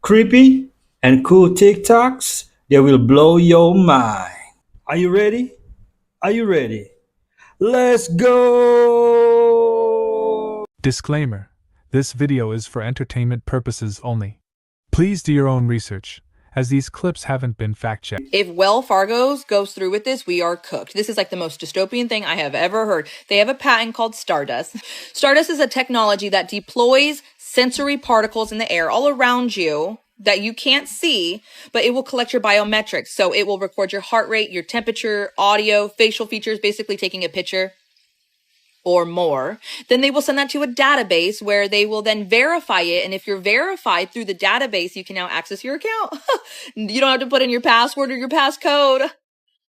creepy and cool TikToks that will blow your mind. Are you ready? Are you ready? Let's go! Disclaimer: this video is for entertainment purposes only. Please do your own research, as these clips haven't been fact-checked. If Wells Fargo goes through with this, we are cooked. This is like the most dystopian thing I have ever heard. They have a patent called Stardust. Stardust is a technology that deploys sensory particles in the air all around you that you can't see, but it will collect your biometrics. So it will record your heart rate, your temperature, audio, facial features, basically taking a picture or more. Then they will send that to a database where they will then verify it. And if you're verified through the database, you can now access your account. You don't have to put in your password or your passcode.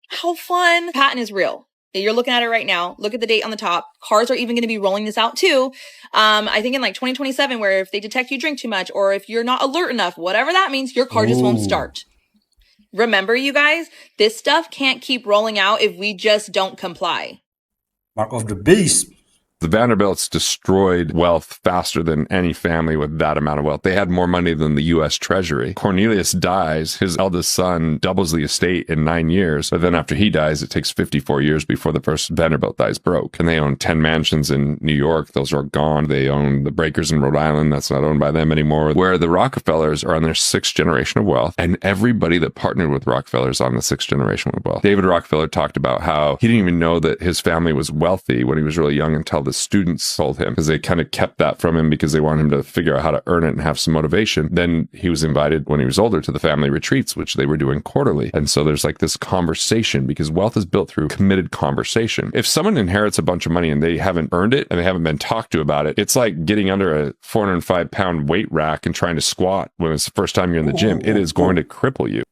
How fun. Patent is real. You're looking at it right now. Look at the date on the top. Cars are even going to be rolling this out too. I think in like 2027, where if they detect you drink too much or if you're not alert enough, whatever that means, your car just won't start. Remember, you guys, this stuff can't keep rolling out if we just don't comply. Mark of the beast. The Vanderbilts destroyed wealth faster than any family with that amount of wealth. They had more money than the U.S. Treasury. Cornelius dies. His eldest son doubles the estate in 9 years. But then after he dies, it takes 54 years before the first Vanderbilt dies broke. And they own 10 mansions in New York. Those are gone. They own the Breakers in Rhode Island. That's not owned by them anymore. Where the Rockefellers are on their 6th generation of wealth. And everybody that partnered with Rockefeller is on the 6th generation of wealth. David Rockefeller talked about how he didn't even know that his family was wealthy when he was really young until the students told him, because they kind of kept that from him because they wanted him to figure out how to earn it and have some motivation. Then he was invited when he was older to the family retreats, which they were doing quarterly. And so there's like this conversation, because wealth is built through committed conversation. If someone inherits a bunch of money and they haven't earned it and they haven't been talked to about it, it's like getting under a 405-pound weight rack and trying to squat when it's the first time you're in the gym. It is going to cripple you.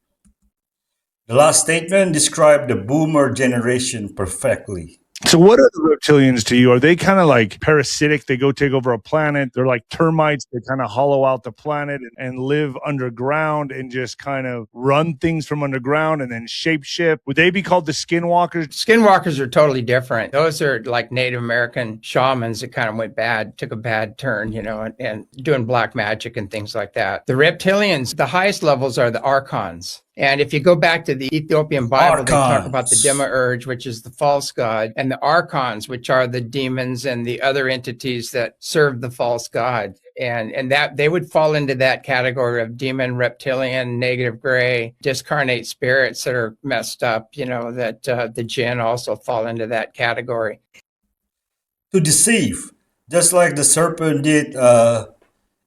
The last statement described the boomer generation perfectly. So what are the reptilians to you? Are they kind of like parasitic? They go take over a planet. They're like termites. They kind of hollow out the planet and live underground and just kind of run things from underground and then shapeshift. Would they be called the skinwalkers? Skinwalkers are totally different. Those are like Native American shamans that kind of went bad, took a bad turn, and doing black magic and things like that. The reptilians, the highest levels are the archons. And if you go back to the Ethiopian Bible, they talk about the Demiurge, which is the false god, and the archons, which are the demons and the other entities that serve the false god. And that they would fall into that category of demon, reptilian, negative gray, discarnate spirits that are messed up, that the jinn also fall into that category. To deceive, just like the serpent did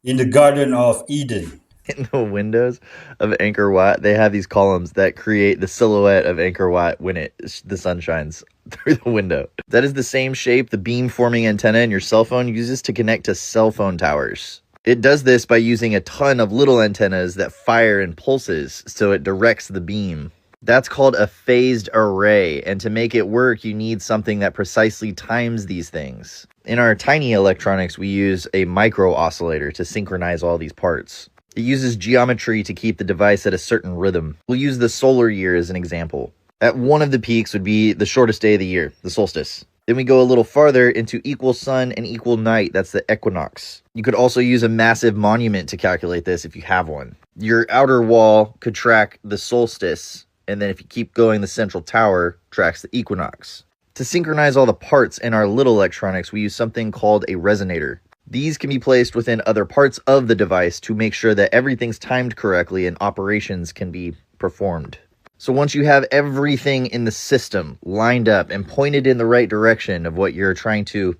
in the Garden of Eden. In the windows of Angkor Wat, they have these columns that create the silhouette of Angkor Wat when the sun shines through the window. That is the same shape the beam-forming antenna in your cell phone uses to connect to cell phone towers. It does this by using a ton of little antennas that fire in pulses, so it directs the beam. That's called a phased array, and to make it work, you need something that precisely times these things. In our tiny electronics, we use a micro oscillator to synchronize all these parts. It uses geometry to keep the device at a certain rhythm. We'll use the solar year as an example. At one of the peaks would be the shortest day of the year, the solstice. Then we go a little farther into equal sun and equal night, that's the equinox. You could also use a massive monument to calculate this if you have one. Your outer wall could track the solstice, and then if you keep going, the central tower tracks the equinox. To synchronize all the parts in our little electronics, we use something called a resonator. These can be placed within other parts of the device to make sure that everything's timed correctly and operations can be performed. So once you have everything in the system lined up and pointed in the right direction of what you're trying to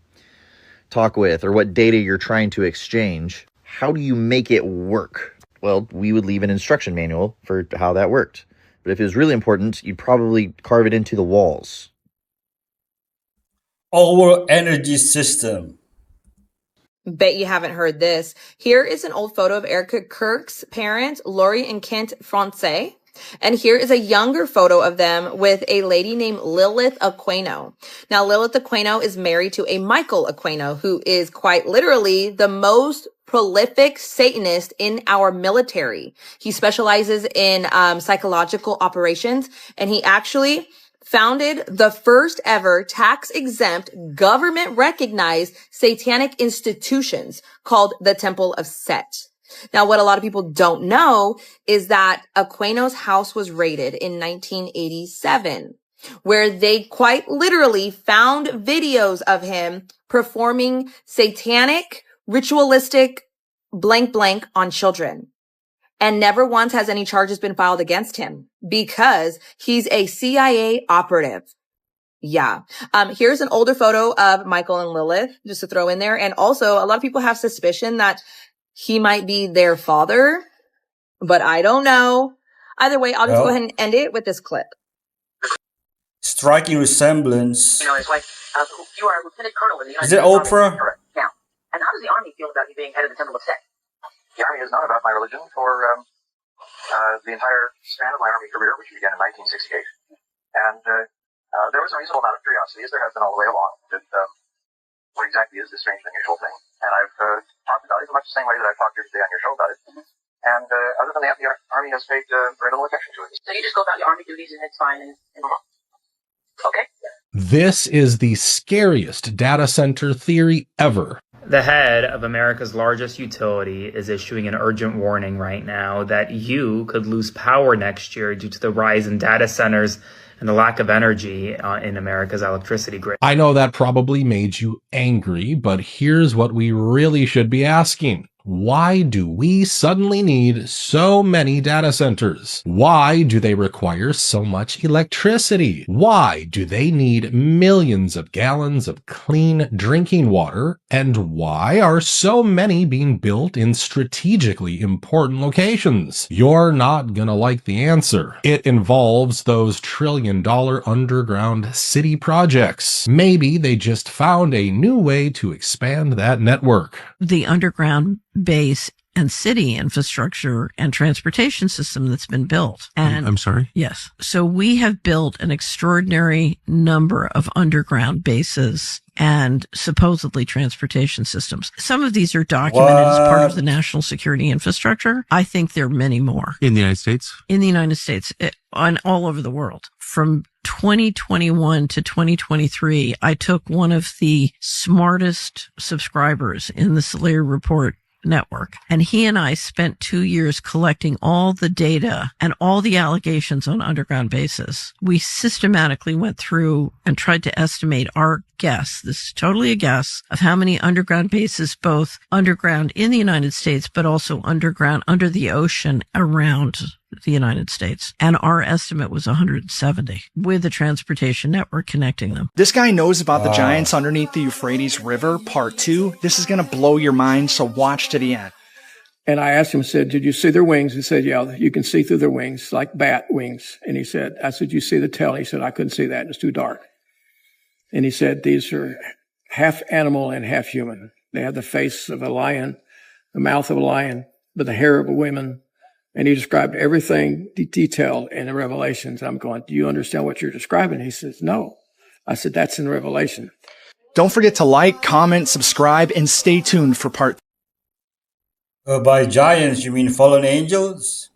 talk with or what data you're trying to exchange, how do you make it work? Well, we would leave an instruction manual for how that worked. But if it was really important, you'd probably carve it into the walls. Our energy system. Bet you haven't heard this. Here is an old photo of Erica Kirk's parents, Lori and Kent Francais. And here is a younger photo of them with a lady named Lilith Aquino. Now, Lilith Aquino is married to a Michael Aquino, who is quite literally the most prolific Satanist in our military. He specializes in psychological operations, and he actually founded the first ever tax-exempt, government-recognized satanic institutions called the Temple of Set. Now, what a lot of people don't know is that Aquino's house was raided in 1987, where they quite literally found videos of him performing satanic, ritualistic blank blank on children. And never once has any charges been filed against him because he's a CIA operative. Yeah. Here's an older photo of Michael and Lilith, just to throw in there. And also, a lot of people have suspicion that he might be their father, but I don't know. Either way, I'll just Well, go ahead and end it with this clip. striking resemblance. You know, it's like, you are a lieutenant colonel in the United Is it States Army. Oprah? Correct. Now, and how does the Army feel about you being head of the Temple of Set? The Army is not about my religion for the entire span of my Army career, which began in 1968. And there was a reasonable amount of curiosity, as there has been all the way along, that what exactly is this strange and unusual thing? And I've talked about it in much the same way that I've talked here today on your show about it. And other than that, the Army has paid very little attention to it. So you just go about your Army duties and it's fine and okay? This is the scariest data center theory ever. The head of America's largest utility is issuing an urgent warning right now that you could lose power next year due to the rise in data centers and the lack of energy in America's electricity grid. I know that probably made you angry, but here's what we really should be asking. Why do we suddenly need so many data centers? Why do they require so much electricity? Why do they need millions of gallons of clean drinking water? And why are so many being built in strategically important locations? You're not gonna like the answer. It involves those trillion-dollar underground city projects. Maybe they just found a new way to expand that network. The underground base and city infrastructure and transportation system that's been built. And I'm sorry? yes. So we have built an extraordinary number of underground bases and supposedly transportation systems. Some of these are documented as part of the national security infrastructure. I think there are many more. In the United States? In the United States, on all over the world. From 2021 to 2023, I took one of the smartest subscribers in the Solari Report network, and he and I spent 2 years collecting all the data and all the allegations on underground bases. We systematically went through and tried to estimate our guess, this is totally a guess, of how many underground bases, both underground in the United States, but also underground under the ocean around the United States. And our estimate was 170 with a transportation network connecting them. This guy knows about the giants underneath the Euphrates River, part 2. This is going to blow your mind, so watch to the end. And I asked him, I said, did you see their wings? He said, yeah, you can see through their wings, like bat wings. And he said, I said, you see the tail? He said, I couldn't see that. It's too dark. And he said, these are half animal and half human. They have the face of a lion, the mouth of a lion, but the hair of a woman. And he described everything detailed in the Revelations. I'm going, do you understand what you're describing? He says, no. I said, that's in Revelation. Don't forget to like, comment, subscribe, and stay tuned for part By giants, you mean fallen angels?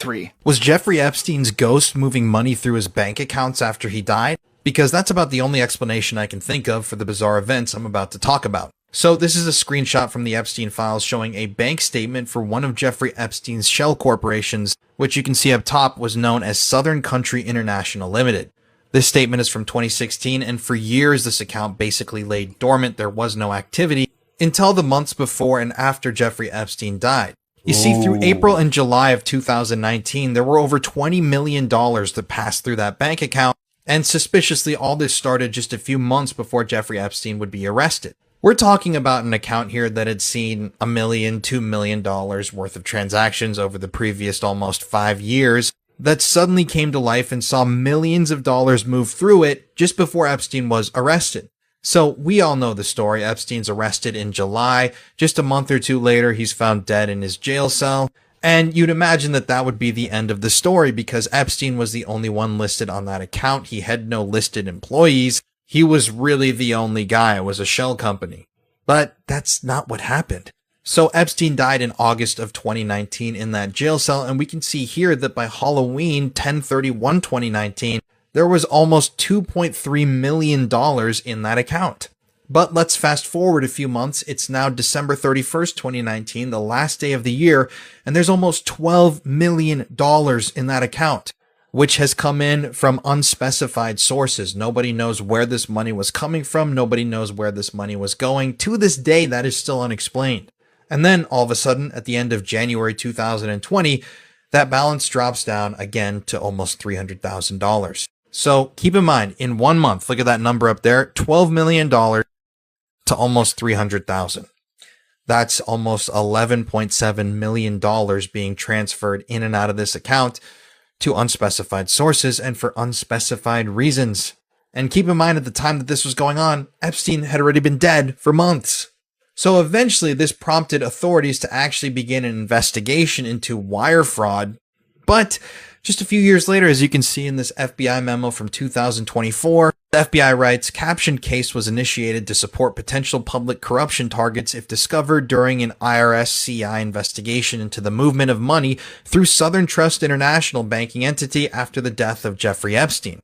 3. Was Jeffrey Epstein's ghost moving money through his bank accounts after he died? Because that's about the only explanation I can think of for the bizarre events I'm about to talk about. So this is a screenshot from the Epstein files showing a bank statement for one of Jeffrey Epstein's shell corporations, which you can see up top was known as Southern Country International Limited. This statement is from 2016, and for years this account basically lay dormant. There was no activity until the months before and after Jeffrey Epstein died. You see, through April and July of 2019, there were over $20 million that passed through that bank account, and suspiciously all this started just a few months before Jeffrey Epstein would be arrested. We're talking about an account here that had seen $1 million, $2 million worth of transactions over the previous almost 5 years that suddenly came to life and saw millions of dollars move through it just before Epstein was arrested. So we all know the story. Epstein's arrested in July. Just a month or two later, he's found dead in his jail cell. And you'd imagine that that would be the end of the story because Epstein was the only one listed on that account. He had no listed employees. He was really the only guy. It was a shell company. But that's not what happened. So Epstein died in August of 2019 in that jail cell, and we can see here that by Halloween 10/31/2019, there was almost $2.3 million in that account. But let's fast forward a few months. It's now December 31st, 2019, the last day of the year, and there's almost $12 million in that account, which has come in from unspecified sources. Nobody knows where this money was coming from. Nobody knows where this money was going. To this day, that is still unexplained. And then all of a sudden, at the end of January 2020, that balance drops down again to almost $300,000. So keep in mind, in 1 month, look at that number up there, $12 million to almost $300,000. That's almost $11.7 million being transferred in and out of this account to unspecified sources and for unspecified reasons. And keep in mind, at the time that this was going on, Epstein had already been dead for months. So eventually this prompted authorities to actually begin an investigation into wire fraud. But just a few years later, as you can see in this FBI memo from 2024, the FBI writes, captioned case was initiated to support potential public corruption targets if discovered during an IRS CI investigation into the movement of money through Southern Trust International banking entity after the death of Jeffrey Epstein.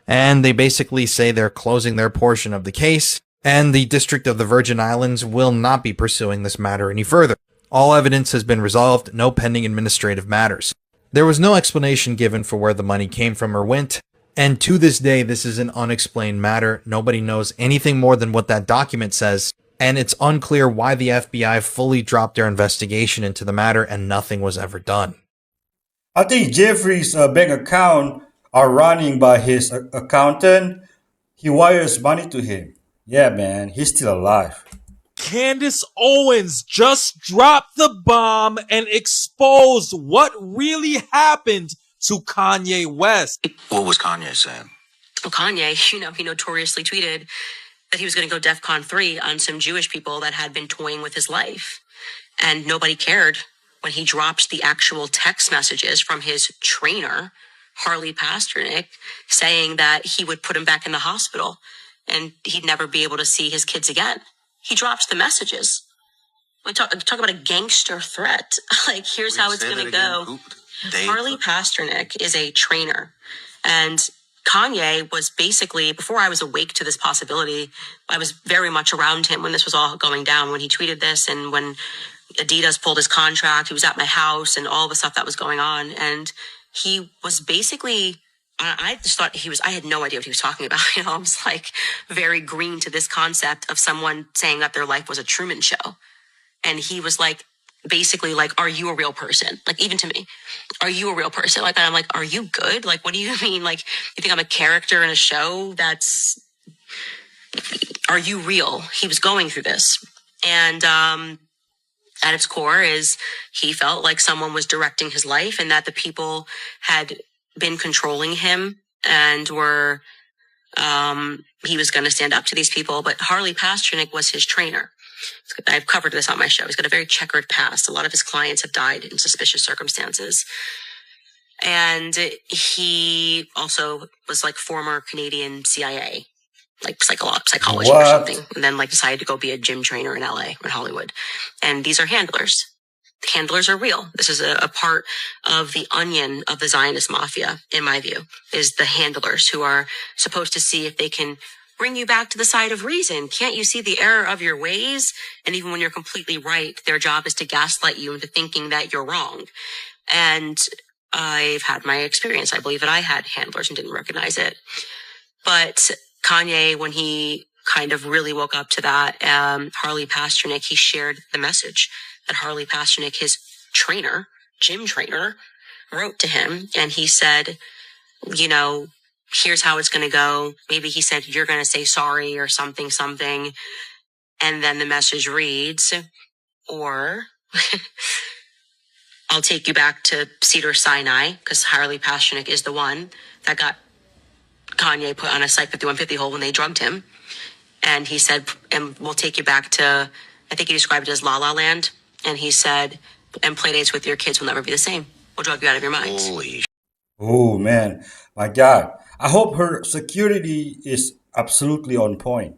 And they basically say they're closing their portion of the case, and the District of the Virgin Islands will not be pursuing this matter any further. All evidence has been resolved, no pending administrative matters. There was no explanation given for where the money came from or went, and to this day, this is an unexplained matter. Nobody knows anything more than what that document says, and it's unclear why the FBI fully dropped their investigation into the matter and nothing was ever done. I think Jeffrey's bank account are running by his accountant. He wires money to him. Yeah, man, he's still alive. Candace Owens just dropped the bomb and exposed what really happened to Kanye West. What was Kanye saying? Well, Kanye, he notoriously tweeted that he was going to go DEFCON 3 on some Jewish people that had been toying with his life. And nobody cared when he dropped the actual text messages from his trainer, Harley Pasternak, saying that he would put him back in the hospital and he'd never be able to see his kids again. He drops the messages. We talk about a gangster threat. Like, here's how it's going to go. Harley Pasternak is a trainer. And Kanye was basically, before I was awake to this possibility, I was very much around him when this was all going down, when he tweeted this and when Adidas pulled his contract. He was at my house and all the stuff that was going on. And he was basically... I just thought I had no idea what he was talking about. I was like very green to this concept of someone saying that their life was a Truman Show. And he was like, basically like, are you a real person? Like, even to me, are you a real person? Like, I'm like, are you good? Like, what do you mean? Like, you think I'm a character in a show? Are you real? He was going through this. And, at its core is he felt like someone was directing his life and that the people had been controlling him and were he was going to stand up to these people. But Harley Pasternak was his trainer. I've covered this on my show. He's got a very checkered past. A lot of his clients have died in suspicious circumstances. And he also was like former Canadian CIA, like psychology or something. And then like decided to go be a gym trainer in LA, in Hollywood. And these are handlers. Handlers are real. This is a part of the onion of the Zionist mafia, in my view, is the handlers who are supposed to see if they can bring you back to the side of reason. Can't you see the error of your ways? And even when you're completely right, their job is to gaslight you into thinking that you're wrong. And I've had my experience. I believe that I had handlers and didn't recognize it. But Kanye, when he kind of really woke up to that, Harley Pasternak, he shared the message that Harley Pasternak, his trainer, gym trainer, wrote to him. And he said, here's how it's going to go. Maybe he said, you're going to say sorry or something. And then the message reads, or I'll take you back to Cedar Sinai, because Harley Pasternak is the one that got Kanye put on a Psych 5150 hold when they drugged him. And he said, and we'll take you back to, I think he described it as La La Land. And he said, and play dates with your kids will never be the same. We'll drug you out of your minds. Oh, man. My God. I hope her security is absolutely on point.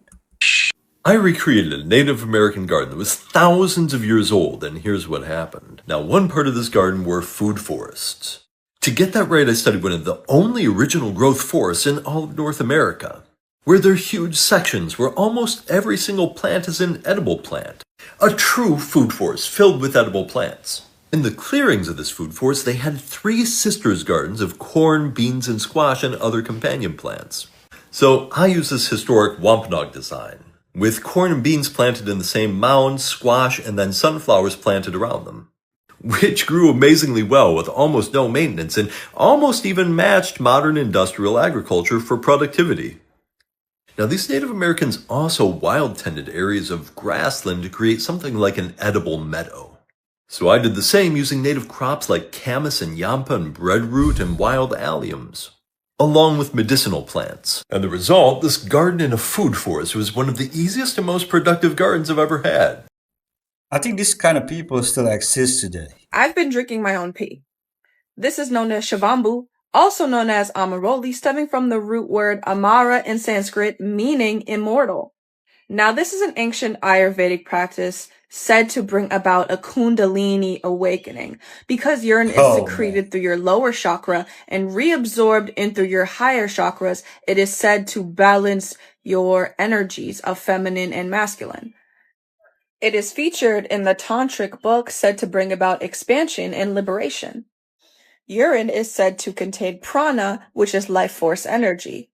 I recreated a Native American garden that was thousands of years old, and here's what happened. Now, one part of this garden were food forests. To get that right, I studied one of the only original growth forests in all of North America. where there are huge sections where almost every single plant is an edible plant. A true food forest filled with edible plants. In the clearings of this food forest, they had 3 sisters gardens of corn, beans, and squash and other companion plants. So I use this historic Wampanoag design, with corn and beans planted in the same mound, squash, and then sunflowers planted around them, which grew amazingly well with almost no maintenance and almost even matched modern industrial agriculture for productivity. Now, these Native Americans also wild-tended areas of grassland to create something like an edible meadow. So I did the same using native crops like camas and yampa and breadroot and wild alliums, along with medicinal plants. And the result, this garden in a food forest was one of the easiest and most productive gardens I've ever had. I think this kind of people still exist today. I've been drinking my own pee. This is known as Shivambu, also known as Amaroli, stemming from the root word Amara in Sanskrit, meaning immortal. Now, this is an ancient Ayurvedic practice said to bring about a Kundalini awakening. Because urine is secreted through your lower chakra and reabsorbed in through your higher chakras, it is said to balance your energies of feminine and masculine. It is featured in the tantric book said to bring about expansion and liberation. Urine is said to contain prana, which is life force energy.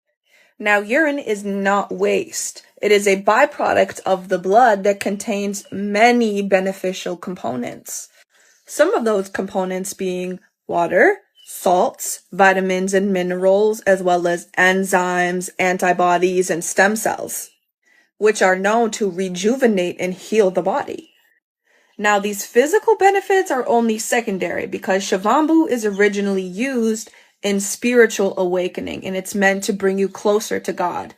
Now, urine is not waste. It is a byproduct of the blood that contains many beneficial components. Some of those components being water, salts, vitamins and minerals, as well as enzymes, antibodies, and stem cells, which are known to rejuvenate and heal the body. Now, these physical benefits are only secondary because Shivambu is originally used in spiritual awakening, and it's meant to bring you closer to God.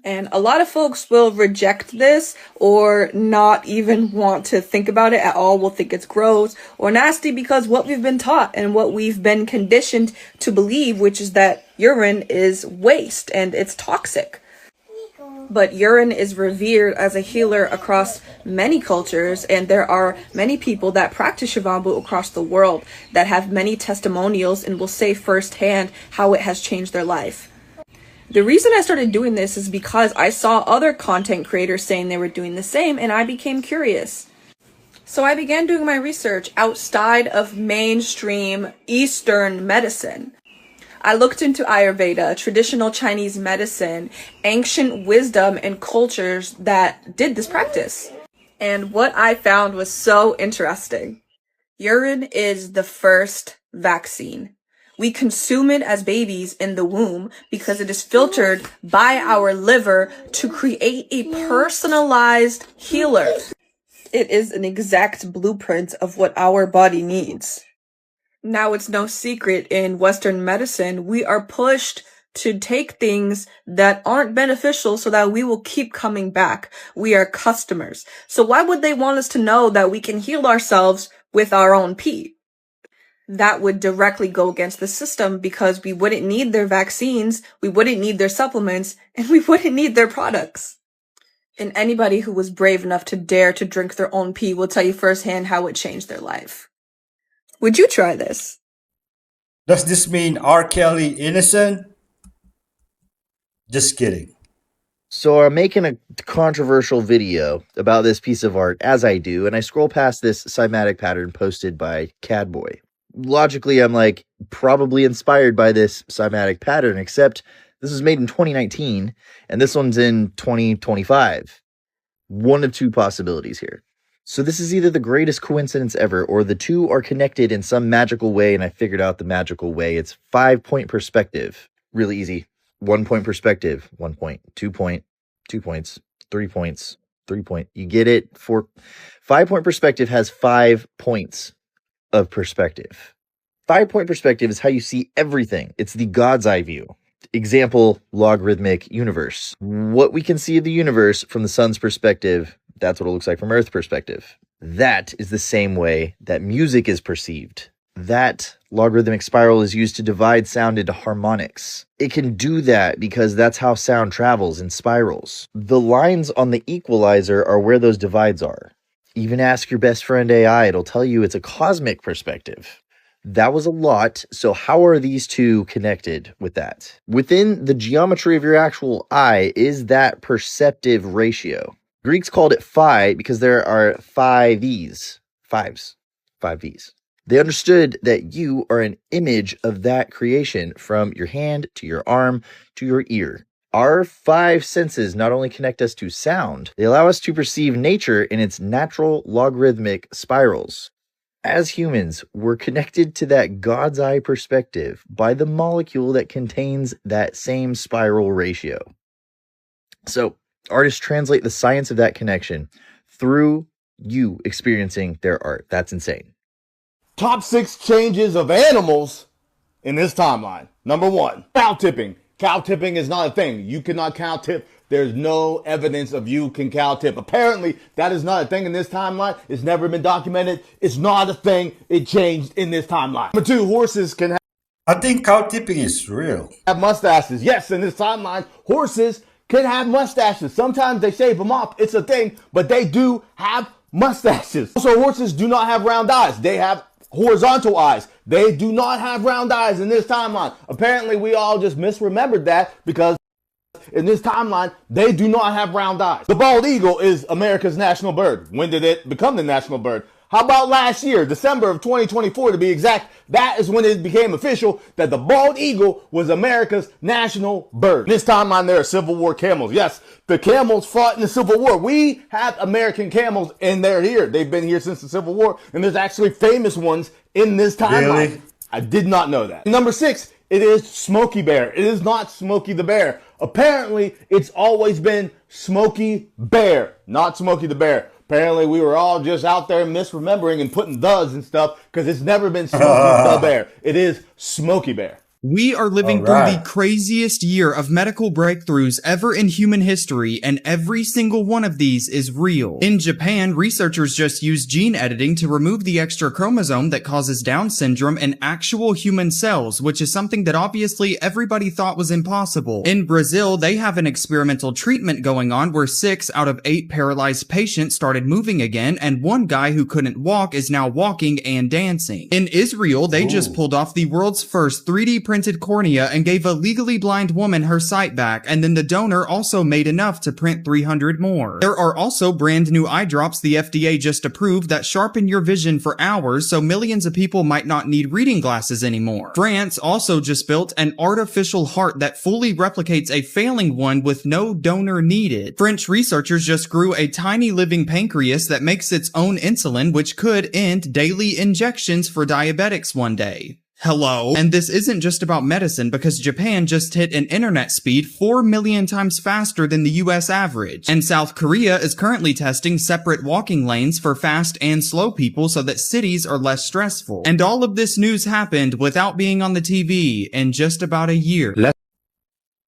And a lot of folks will reject this or not even want to think about it at all, will think it's gross or nasty because what we've been taught and what we've been conditioned to believe, which is that urine is waste and it's toxic. But urine is revered as a healer across many cultures, and there are many people that practice Shivambu across the world that have many testimonials and will say firsthand how it has changed their life. The reason I started doing this is because I saw other content creators saying they were doing the same, and I became curious. So I began doing my research outside of mainstream Eastern medicine. I looked into Ayurveda, traditional Chinese medicine, ancient wisdom, and cultures that did this practice. And what I found was so interesting. Urine is the first vaccine. We consume it as babies in the womb because it is filtered by our liver to create a personalized healer. It is an exact blueprint of what our body needs. Now, it's no secret in Western medicine, we are pushed to take things that aren't beneficial so that we will keep coming back. We are customers. So why would they want us to know that we can heal ourselves with our own pee? That would directly go against the system because we wouldn't need their vaccines, we wouldn't need their supplements, and we wouldn't need their products. And anybody who was brave enough to dare to drink their own pee will tell you firsthand how it changed their life. Would you try this? Does this mean R. Kelly innocent? Just kidding. So I'm making a controversial video about this piece of art, as I do, and I scroll past this cymatic pattern posted by Cadboy. Logically, I'm like, probably inspired by this cymatic pattern, except this was made in 2019, and this one's in 2025. One of two possibilities here. So this is either the greatest coincidence ever, or the two are connected in some magical way, and I figured out the magical way. It's 5-point perspective. Really easy. 1 point perspective, 1 point, 2 point, 2 points, 3 points, 3 point. You get it? 5-point perspective has 5 points of perspective. 5-point perspective is how you see everything. It's the God's eye view. Example, logarithmic universe. What we can see of the universe from the sun's perspective, that's what it looks like from Earth's perspective. That is the same way that music is perceived. That logarithmic spiral is used to divide sound into harmonics. It can do that because that's how sound travels in spirals. The lines on the equalizer are where those divides are. Even ask your best friend AI, it'll tell you it's a cosmic perspective. That was a lot. So how are these two connected with that? Within the geometry of your actual eye is that perceptive ratio. Greeks called it phi because there are 5 V's. They understood that you are an image of that creation from your hand to your arm to your ear. Our 5 senses not only connect us to sound, they allow us to perceive nature in its natural logarithmic spirals. As humans, we're connected to that God's eye perspective by the molecule that contains that same spiral ratio. So, artists translate the science of that connection through you experiencing their art. That's insane. Top 6 changes of animals in this timeline. Number 1, cow tipping. Cow tipping is not a thing. You cannot cow tip. There's no evidence of you can cow tip. Apparently, that is not a thing in this timeline. It's never been documented. It's not a thing. It changed in this timeline. Number 2, horses can have... I think cow tipping is real. Have mustaches. Yes, in this timeline, horses can have mustaches. Sometimes they shave them off. It's a thing, but they do have mustaches. Also, horses do not have round eyes. They have horizontal eyes. They do not have round eyes in this timeline. Apparently, we all just misremembered that because in this timeline, they do not have round eyes. The bald eagle is America's national bird. When did it become the national bird? How about last year, December of 2024 to be exact? That is when it became official that the bald eagle was America's national bird. This timeline, there are Civil War camels. Yes, the camels fought in the Civil War. We have American camels, and they're here. They've been here since the Civil War, and there's actually famous ones in this timeline. Really? I did not know that. Number 6, it is Smokey Bear. It is not Smokey the Bear. Apparently, it's always been Smokey Bear, not Smokey the Bear. Apparently, we were all just out there misremembering and putting does and stuff because it's never been Smokey the Bear. It is Smokey Bear. We are living through the craziest year of medical breakthroughs ever in human history, and every single one of these is real. In Japan, researchers just used gene editing to remove the extra chromosome that causes Down syndrome in actual human cells, which is something that obviously everybody thought was impossible. In Brazil, they have an experimental treatment going on where 6 out of 8 paralyzed patients started moving again, and one guy who couldn't walk is now walking and dancing. In Israel, they just pulled off the world's first 3D printed cornea and gave a legally blind woman her sight back, and then the donor also made enough to print 300 more. There are also brand new eye drops the FDA just approved that sharpen your vision for hours so millions of people might not need reading glasses anymore. France also just built an artificial heart that fully replicates a failing one with no donor needed. French researchers just grew a tiny living pancreas that makes its own insulin, which could end daily injections for diabetics one day. Hello. And this isn't just about medicine because Japan just hit an internet speed 4 million times faster than the US average. And South Korea is currently testing separate walking lanes for fast and slow people so that cities are less stressful. And all of this news happened without being on the TV in just about a year.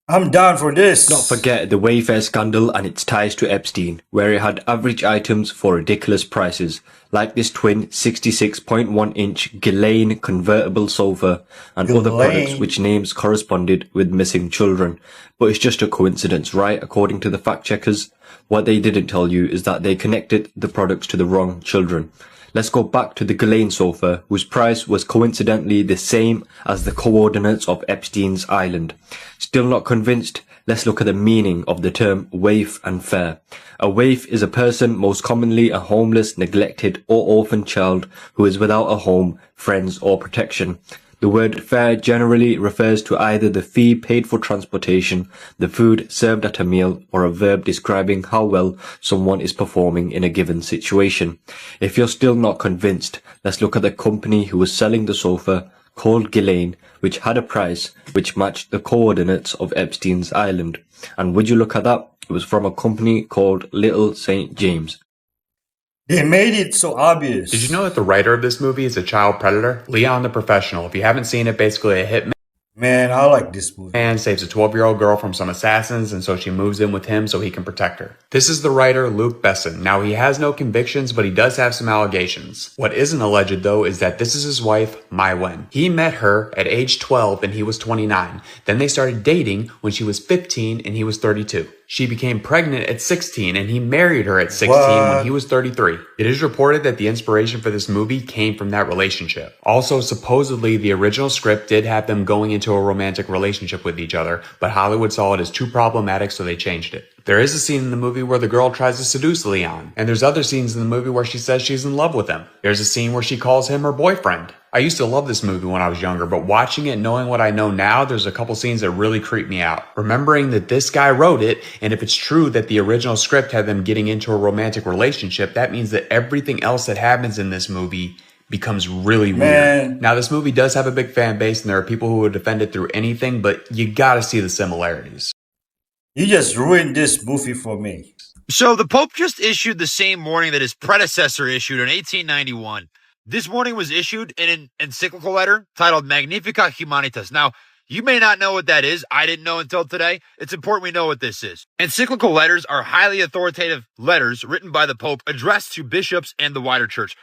I'm down for this. Not forget the Wayfair scandal and its ties to Epstein, where it had average items for ridiculous prices, like this twin 66.1-inch Ghislaine convertible sofa and other products which names corresponded with missing children. But it's just a coincidence, right? According to the fact checkers, what they didn't tell you is that they connected the products to the wrong children. Let's go back to the Ghislaine sofa, whose price was coincidentally the same as the coordinates of Epstein's island. Still not convinced? Let's look at the meaning of the term waif and fare. A waif is a person, most commonly a homeless, neglected or orphan child who is without a home, friends or protection. The word fare generally refers to either the fee paid for transportation, the food served at a meal, or a verb describing how well someone is performing in a given situation. If you're still not convinced, let's look at the company who was selling the sofa, called Ghislaine, which had a price which matched the coordinates of Epstein's island. And would you look at that? It was from a company called Little St. James. They made it so obvious. Did you know that the writer of this movie is a child predator? Leon the Professional. If you haven't seen it, basically a hitman. Man, I like this movie. Man saves a 12-year-old girl from some assassins, and so she moves in with him so he can protect her. This is the writer, Luc Besson. Now, he has no convictions, but he does have some allegations. What isn't alleged, though, is that this is his wife, Mai Wen. He met her at age 12 and he was 29. Then they started dating when she was 15 and he was 32. She became pregnant at 16 and he married her at 16 when he was 33. It is reported that the inspiration for this movie came from that relationship. Also, supposedly the original script did have them going into a romantic relationship with each other, but Hollywood saw it as too problematic, so they changed it. There is a scene in the movie where the girl tries to seduce Leon, and there's other scenes in the movie where she says she's in love with him. There's a scene where she calls him her boyfriend. I used to love this movie when I was younger, but watching it, knowing what I know now, there's a couple scenes that really creep me out. Remembering that this guy wrote it, and if it's true that the original script had them getting into a romantic relationship, that means that everything else that happens in this movie becomes really weird. Now, this movie does have a big fan base, and there are people who would defend it through anything, but you gotta see the similarities. You just ruined this movie for me. So the Pope just issued the same morning that his predecessor issued in 1891. This morning was issued in an encyclical letter titled Magnificat Humanitas. Now, you may not know what that is. I didn't know until today. It's important we know what this is. Encyclical letters are highly authoritative letters written by the Pope addressed to bishops and the wider church.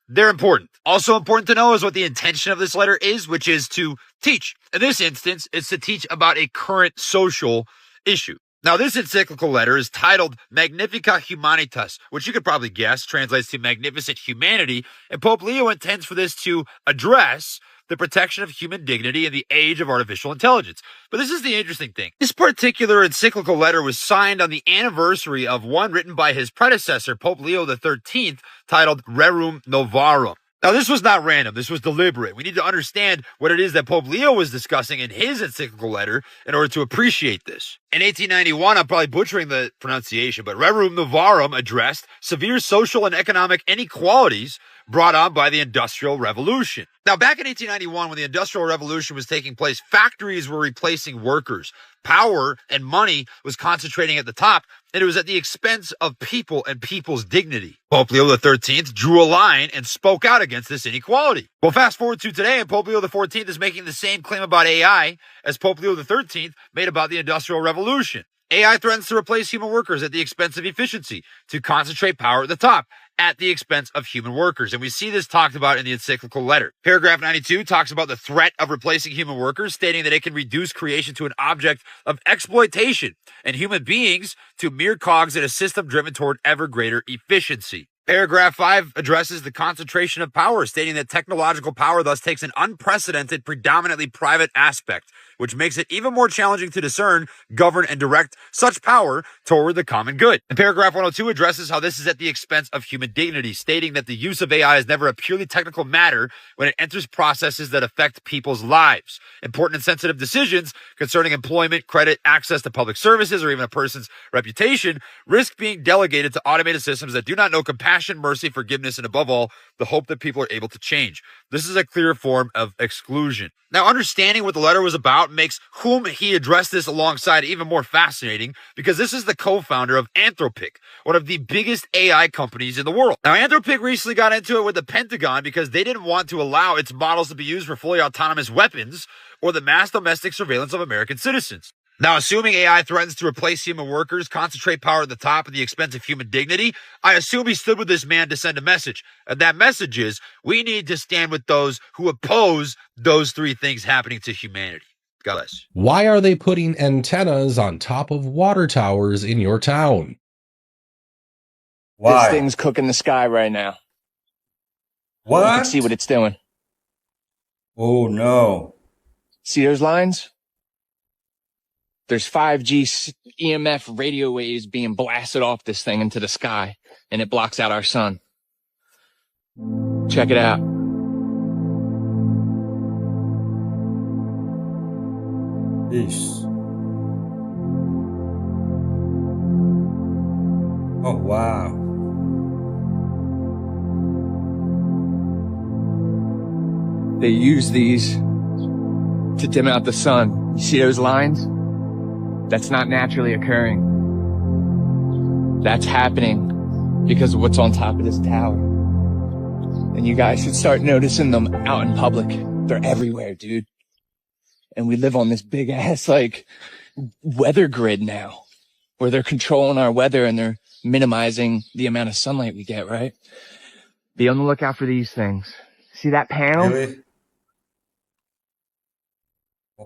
They're important. Also important to know is what the intention of this letter is, which is to teach. In this instance, it's to teach about a current social issue. Now, this encyclical letter is titled Magnificat Humanitas, which you could probably guess translates to magnificent humanity, and Pope Leo intends for this to address the protection of human dignity in the age of artificial intelligence. But this is the interesting thing. This particular encyclical letter was signed on the anniversary of one written by his predecessor, Pope Leo XIII, titled Rerum Novarum. Now, this was not random. This was deliberate. We need to understand what it is that Pope Leo was discussing in his encyclical letter in order to appreciate this. In 1891, I'm probably butchering the pronunciation, but Rerum Novarum addressed severe social and economic inequalities brought on by the Industrial Revolution. Now, back in 1891, when the Industrial Revolution was taking place, factories were replacing workers. Power and money was concentrating at the top, and it was at the expense of people and people's dignity. Pope Leo XIII drew a line and spoke out against this inequality. Well, fast forward to today, and Pope Leo XIV is making the same claim about AI as Pope Leo XIII made about the Industrial Revolution. AI threatens to replace human workers at the expense of efficiency, to concentrate power at the top, at the expense of human workers. And we see this talked about in the encyclical letter. Paragraph 92 talks about the threat of replacing human workers, stating that it can reduce creation to an object of exploitation and human beings to mere cogs in a system driven toward ever greater efficiency. Paragraph 5 addresses the concentration of power, stating that technological power thus takes an unprecedented, predominantly private aspect, which makes it even more challenging to discern, govern, and direct such power toward the common good. And paragraph 102 addresses how this is at the expense of human dignity, stating that the use of AI is never a purely technical matter when it enters processes that affect people's lives. Important and sensitive decisions concerning employment, credit, access to public services, or even a person's reputation risk being delegated to automated systems that do not know compassion, mercy, forgiveness, and above all, the hope that people are able to change. This is a clear form of exclusion. Now, understanding what the letter was about makes whom he addressed this alongside even more fascinating, because this is the co-founder of Anthropic, one of the biggest AI companies in the world. Now, Anthropic recently got into it with the Pentagon because they didn't want to allow its models to be used for fully autonomous weapons or the mass domestic surveillance of American citizens. Now, assuming AI threatens to replace human workers, concentrate power at the top at the expense of human dignity, I assume he stood with this man to send a message. And that message is, we need to stand with those who oppose those three things happening to humanity. God bless. Why are they putting antennas on top of water towers in your town? This thing's cooking the sky right now. What? You can see what it's doing. Oh, no. See those lines? There's 5G EMF radio waves being blasted off this thing into the sky, and it blocks out our sun. Check it out. Peace. Oh, wow. They use these to dim out the sun. You see those lines? That's not naturally occurring. That's happening because of what's on top of this tower. And you guys should start noticing them out in public. They're everywhere, dude. And we live on this big ass, like, weather grid now, where they're controlling our weather and they're minimizing the amount of sunlight we get, right? Be on the lookout for these things. See that panel? Really?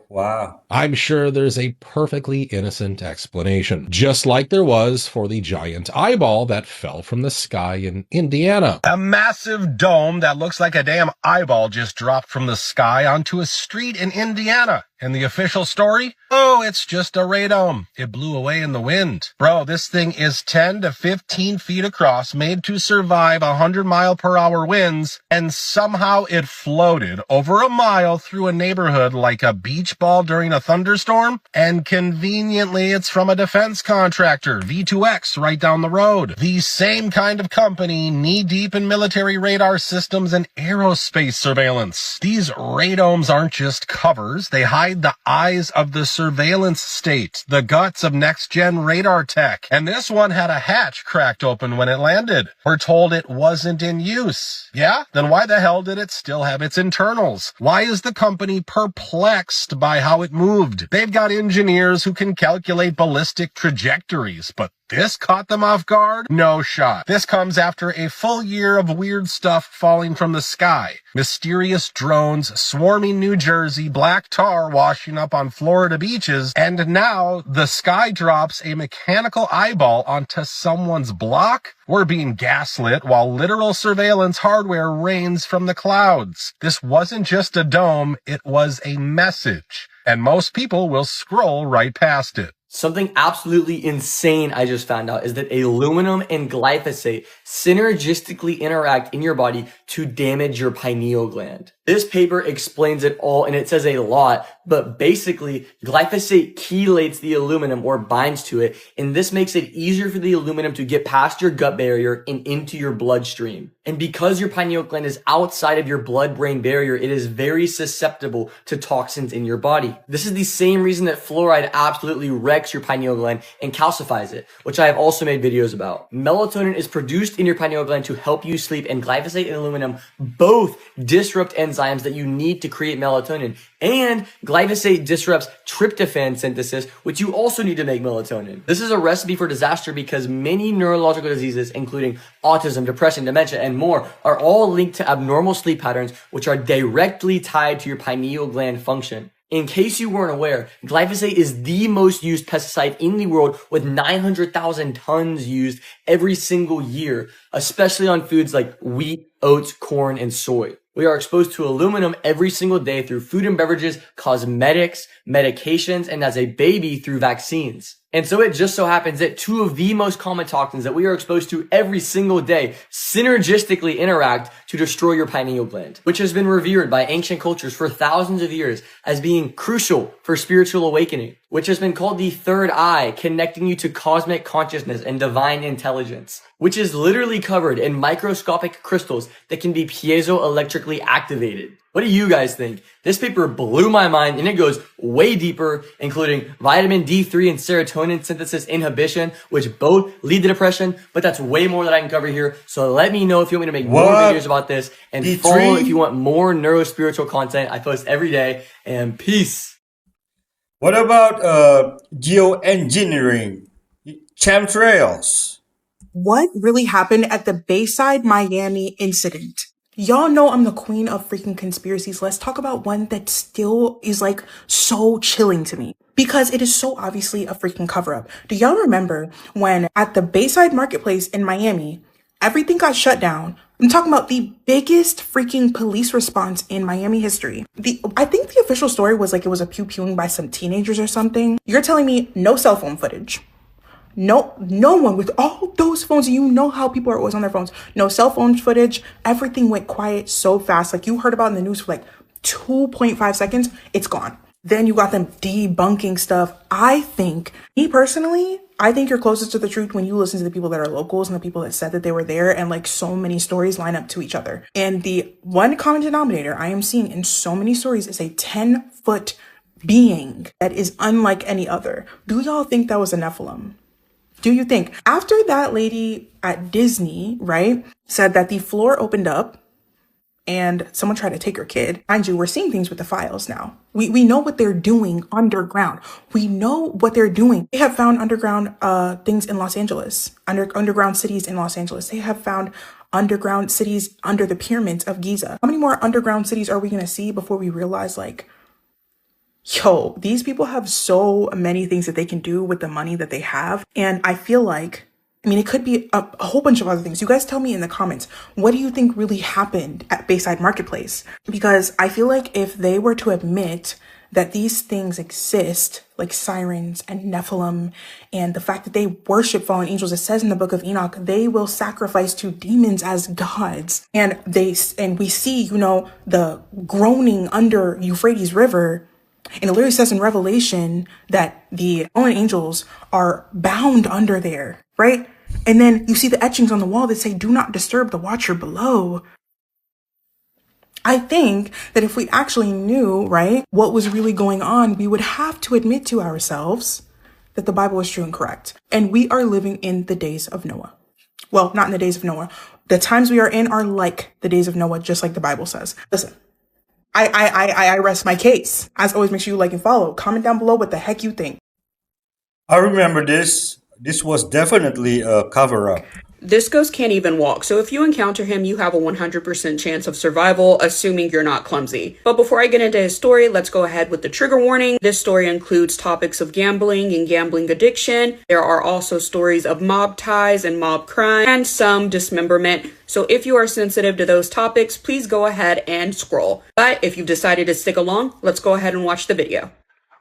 Wow. I'm sure there's a perfectly innocent explanation, just like there was for the giant eyeball that fell from the sky in Indiana. A massive dome that looks like a damn eyeball just dropped from the sky onto a street in Indiana. And the official story? Oh, it's just a radome. It blew away in the wind. Bro, this thing is 10 to 15 feet across, made to survive 100-mile-per-hour winds, and somehow it floated over a mile through a neighborhood like a beach ball during a thunderstorm. And conveniently, it's from a defense contractor, V2X, right down the road. The same kind of company, knee-deep in military radar systems and aerospace surveillance. These radomes aren't just covers. They hide the eyes of the surveillance state, the guts of next-gen radar tech. And this one had a hatch cracked open when it landed. We're told it wasn't in use. Yeah? Then why the hell did it still have its internals? Why is the company perplexed by how it moved? They've got engineers who can calculate ballistic trajectories, but this caught them off guard? No shot. This comes after a full year of weird stuff falling from the sky. Mysterious drones swarming New Jersey, black tar washing up on Florida beaches, and now the sky drops a mechanical eyeball onto someone's block? We're being gaslit while literal surveillance hardware rains from the clouds. This wasn't just a dome, it was a message. And most people will scroll right past it. Something absolutely insane I just found out is that aluminum and glyphosate synergistically interact in your body to damage your pineal gland. This paper explains it all and it says a lot, but basically glyphosate chelates the aluminum or binds to it, and this makes it easier for the aluminum to get past your gut barrier and into your bloodstream. And because your pineal gland is outside of your blood-brain barrier, it is very susceptible to toxins in your body. This is the same reason that fluoride absolutely wrecks your pineal gland and calcifies it, which I have also made videos about. Melatonin is produced in your pineal gland to help you sleep, and glyphosate and aluminum both disrupt enzymes that you need to create melatonin. And glyphosate disrupts tryptophan synthesis, which you also need to make melatonin. This is a recipe for disaster because many neurological diseases, including autism, depression, dementia, and more, are all linked to abnormal sleep patterns, which are directly tied to your pineal gland function. In case you weren't aware, glyphosate is the most used pesticide in the world, with 900,000 tons used every single year, especially on foods like wheat, oats, corn, and soy. We are exposed to aluminum every single day through food and beverages, cosmetics, medications, and as a baby through vaccines. And so it just so happens that two of the most common toxins that we are exposed to every single day synergistically interact to destroy your pineal gland, which has been revered by ancient cultures for thousands of years as being crucial for spiritual awakening, which has been called the third eye, connecting you to cosmic consciousness and divine intelligence, which is literally covered in microscopic crystals that can be piezoelectrically activated. What do you guys think? This paper blew my mind, and it goes way deeper, including vitamin D3 and serotonin synthesis inhibition, which both lead to depression, but that's way more that I can cover here. So let me know if you want me to make more videos about this, and D3? follow if you want more neurospiritual content. I post every day, and peace. What about geoengineering? Chemtrails? What really happened at the Bayside, Miami incident? Y'all know I'm the queen of freaking conspiracies. Let's talk about one that still is like so chilling to me because it is so obviously a freaking cover up. Do y'all remember when at the Bayside Marketplace in Miami, everything got shut down? I'm talking about the biggest freaking police response in Miami history. I think the official story was like it was a pew-pewing by some teenagers or something. You're telling me no cell phone footage. No one with all those phones, you know how people are always on their phones. No cell phone footage. Everything went quiet so fast. Like you heard about in the news for like 2.5 seconds, it's gone. Then you got them debunking stuff. Me personally, I think you're closest to the truth when you listen to the people that are locals and the people that said that they were there, and like so many stories line up to each other. And the one common denominator I am seeing in so many stories is a 10-foot being that is unlike any other. Do y'all think that was a Nephilim? Do you think after that lady at Disney, right, said that the floor opened up and someone tried to take her kid? Mind you, we're seeing things with the files now. We know what they're doing underground. We know what they're doing. They have found underground things in Los Angeles, underground cities in Los Angeles. They have found underground cities under the pyramids of Giza. How many more underground cities are we going to see before we realize like Yo, these people have so many things that they can do with the money that they have. And I feel like, I mean, it could be a whole bunch of other things. You guys tell me in the comments, what do you think really happened at Bayside Marketplace? Because I feel like if they were to admit that these things exist, like sirens and Nephilim, and the fact that they worship fallen angels, it says in the book of Enoch, they will sacrifice to demons as gods. And we see, you know, the groaning under Euphrates River. And it literally says in Revelation that the fallen angels are bound under there, right? And then you see the etchings on the wall that say, do not disturb the watcher below. I think that if we actually knew, right, what was really going on, we would have to admit to ourselves that the Bible is true and correct. And we are living in the days of Noah. Well, not in the days of Noah. The times we are in are like the days of Noah, just like the Bible says. Listen, I rest my case. As always, make sure you like and follow. Comment down below what the heck you think. I remember this. This was definitely a cover-up. This ghost can't even walk, so if you encounter him, you have a 100% chance of survival, assuming you're not clumsy. But before I get into his story, let's go ahead with the trigger warning. This story includes topics of gambling and gambling addiction. There are also stories of mob ties and mob crime, and some dismemberment. So if you are sensitive to those topics, please go ahead and scroll. But if you've decided to stick along, let's go ahead and watch the video.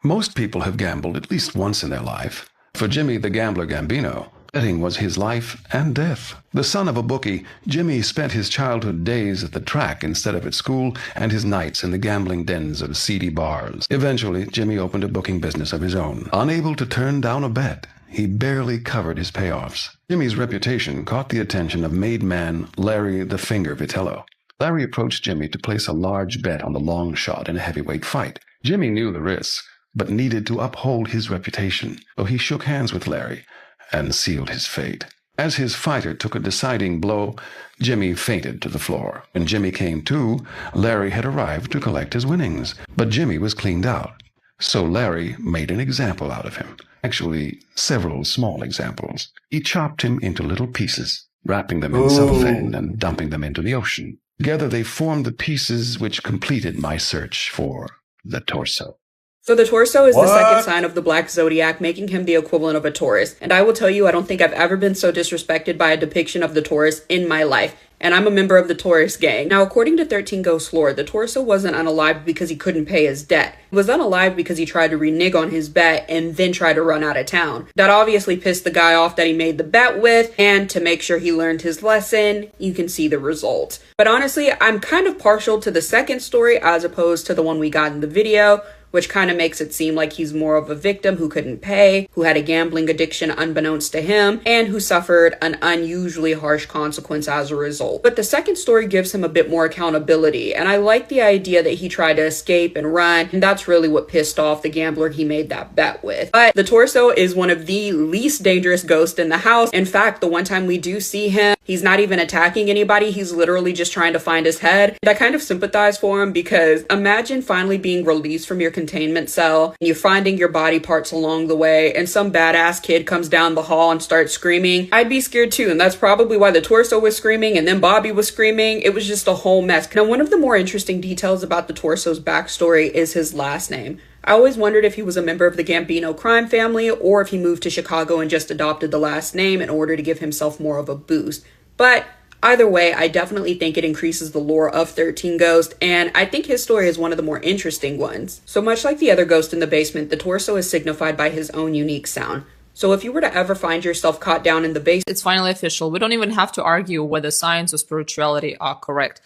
Most people have gambled at least once in their life. For Jimmy the Gambler Gambino, betting was his life and death. The son of a bookie, Jimmy spent his childhood days at the track instead of at school, and his nights in the gambling dens of seedy bars. Eventually, Jimmy opened a booking business of his own. Unable to turn down a bet, he barely covered his payoffs. Jimmy's reputation caught the attention of made man Larry the Finger Vitello. Larry approached Jimmy to place a large bet on the long shot in a heavyweight fight. Jimmy knew the risk, but needed to uphold his reputation, so he shook hands with Larry and sealed his fate. As his fighter took a deciding blow, Jimmy fainted to the floor. When Jimmy came to, Larry had arrived to collect his winnings, but Jimmy was cleaned out. So Larry made an example out of him. Actually, several small examples. He chopped him into little pieces, wrapping them in cellophane and dumping them into the ocean. Together they formed the pieces which completed my search for the torso. So the torso is the second sign of the Black Zodiac, making him the equivalent of a Taurus. And I will tell you, I don't think I've ever been so disrespected by a depiction of the Taurus in my life. And I'm a member of the Taurus gang. Now, according to 13 Ghost lore, the torso wasn't unalived because he couldn't pay his debt. He was unalived because he tried to renege on his bet and then tried to run out of town. That obviously pissed the guy off that he made the bet with, and to make sure he learned his lesson, you can see the result. But honestly, I'm kind of partial to the second story as opposed to the one we got in the video, which kind of makes it seem like he's more of a victim who couldn't pay, who had a gambling addiction unbeknownst to him, and who suffered an unusually harsh consequence as a result. But the second story gives him a bit more accountability, and I like the idea that he tried to escape and run, and that's really what pissed off the gambler he made that bet with. But the torso is one of the least dangerous ghosts in the house. In fact, the one time we do see him, he's not even attacking anybody, he's literally just trying to find his head. And I kind of sympathize for him because imagine finally being released from your containment cell and you're finding your body parts along the way and some badass kid comes down the hall and starts screaming. I'd be scared too, and that's probably why the torso was screaming and then Bobby was screaming. It was just a whole mess. Now, one of the more interesting details about the torso's backstory is his last name. I always wondered if he was a member of the Gambino crime family or if he moved to Chicago and just adopted the last name in order to give himself more of a boost. But either way, I definitely think it increases the lore of 13 Ghost, and I think his story is one of the more interesting ones. So much like the other ghost in the basement, the torso is signified by his own unique sound. So if you were to ever find yourself caught down in the basement, it's finally official. We don't even have to argue whether science or spirituality are correct.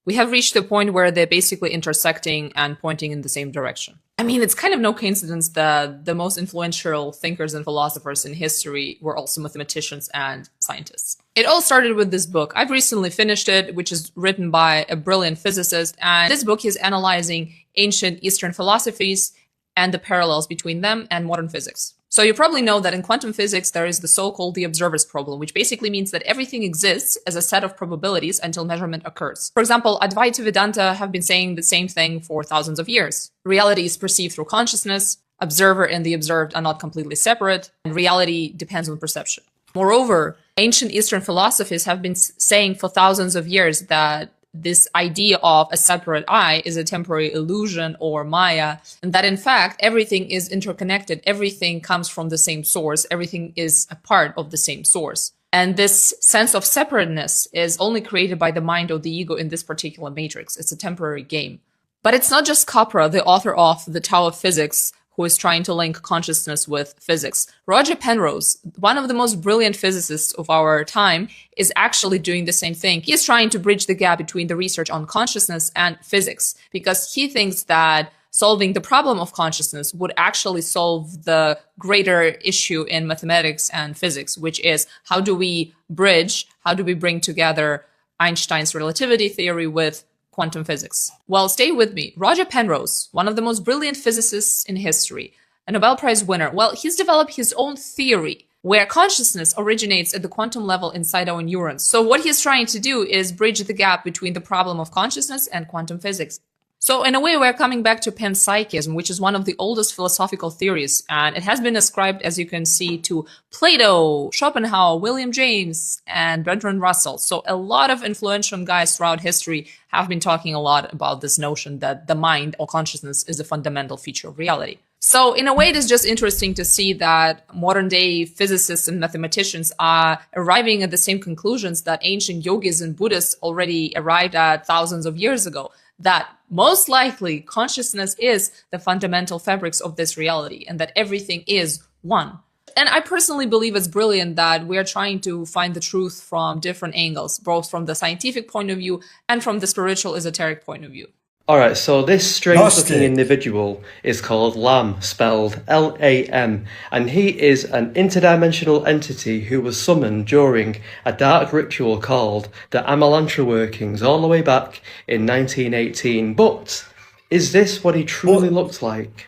We have reached the point where they're basically intersecting and pointing in the same direction. I mean, it's kind of no coincidence that the most influential thinkers and philosophers in history were also mathematicians and scientists. It all started with this book. I've recently finished it, which is written by a brilliant physicist. And this book is analyzing ancient Eastern philosophies and the parallels between them and modern physics. So you probably know that in quantum physics, there is the so-called the observer's problem, which basically means that everything exists as a set of probabilities until measurement occurs. For example, Advaita Vedanta have been saying the same thing for thousands of years. Reality is perceived through consciousness, observer and the observed are not completely separate, and reality depends on perception. Moreover, ancient Eastern philosophies have been saying for thousands of years that this idea of a separate I is a temporary illusion or Maya, and that in fact everything is interconnected, everything comes from the same source, everything is a part of the same source. And this sense of separateness is only created by the mind or the ego in this particular matrix. It's a temporary game. But it's not just Capra, the author of The Tao of Physics, who is trying to link consciousness with physics. Roger Penrose, one of the most brilliant physicists of our time, is actually doing the same thing. He is trying to bridge the gap between the research on consciousness and physics, because he thinks that solving the problem of consciousness would actually solve the greater issue in mathematics and physics, which is how do we bring together Einstein's relativity theory with quantum physics? Well, stay with me. Roger Penrose, one of the most brilliant physicists in history, a Nobel Prize winner, well, he's developed his own theory where consciousness originates at the quantum level inside our neurons. So what he's trying to do is bridge the gap between the problem of consciousness and quantum physics. So in a way, we're coming back to panpsychism, which is one of the oldest philosophical theories, and it has been ascribed, as you can see, to Plato, Schopenhauer, William James, and Bertrand Russell. So a lot of influential guys throughout history have been talking a lot about this notion that the mind or consciousness is a fundamental feature of reality. So in a way, it is just interesting to see that modern day physicists and mathematicians are arriving at the same conclusions that ancient yogis and Buddhists already arrived at thousands of years ago, that most likely consciousness is the fundamental fabrics of this reality and that everything is one. And I personally believe it's brilliant that we are trying to find the truth from different angles, both from the scientific point of view and from the spiritual esoteric point of view. Alright, so this strange-looking individual is called Lam, spelled L-A-M, and he is an interdimensional entity who was summoned during a dark ritual called the Amalantra Workings all the way back in 1918. But is this what he truly looked like?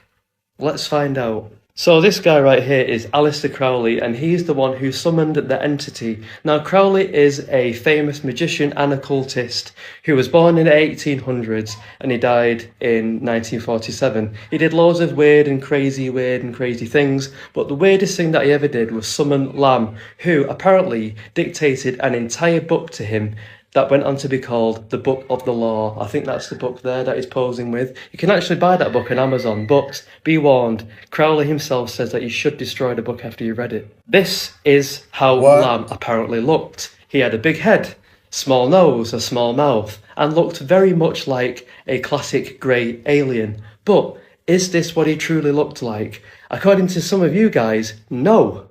Let's find out. So this guy right here is Aleister Crowley, and he's the one who summoned the entity. Now Crowley is a famous magician and occultist who was born in the 1800s and he died in 1947. He did loads of weird and crazy things, but the weirdest thing that he ever did was summon Lam, who apparently dictated an entire book to him that went on to be called the Book of the Law. I think that's the book there that he's posing with. You can actually buy that book on Amazon, but be warned, Crowley himself says that you should destroy the book after you read it. This is how Lam apparently looked. He had a big head, small nose, a small mouth, and looked very much like a classic grey alien. But is this what he truly looked like? According to some of you guys, no.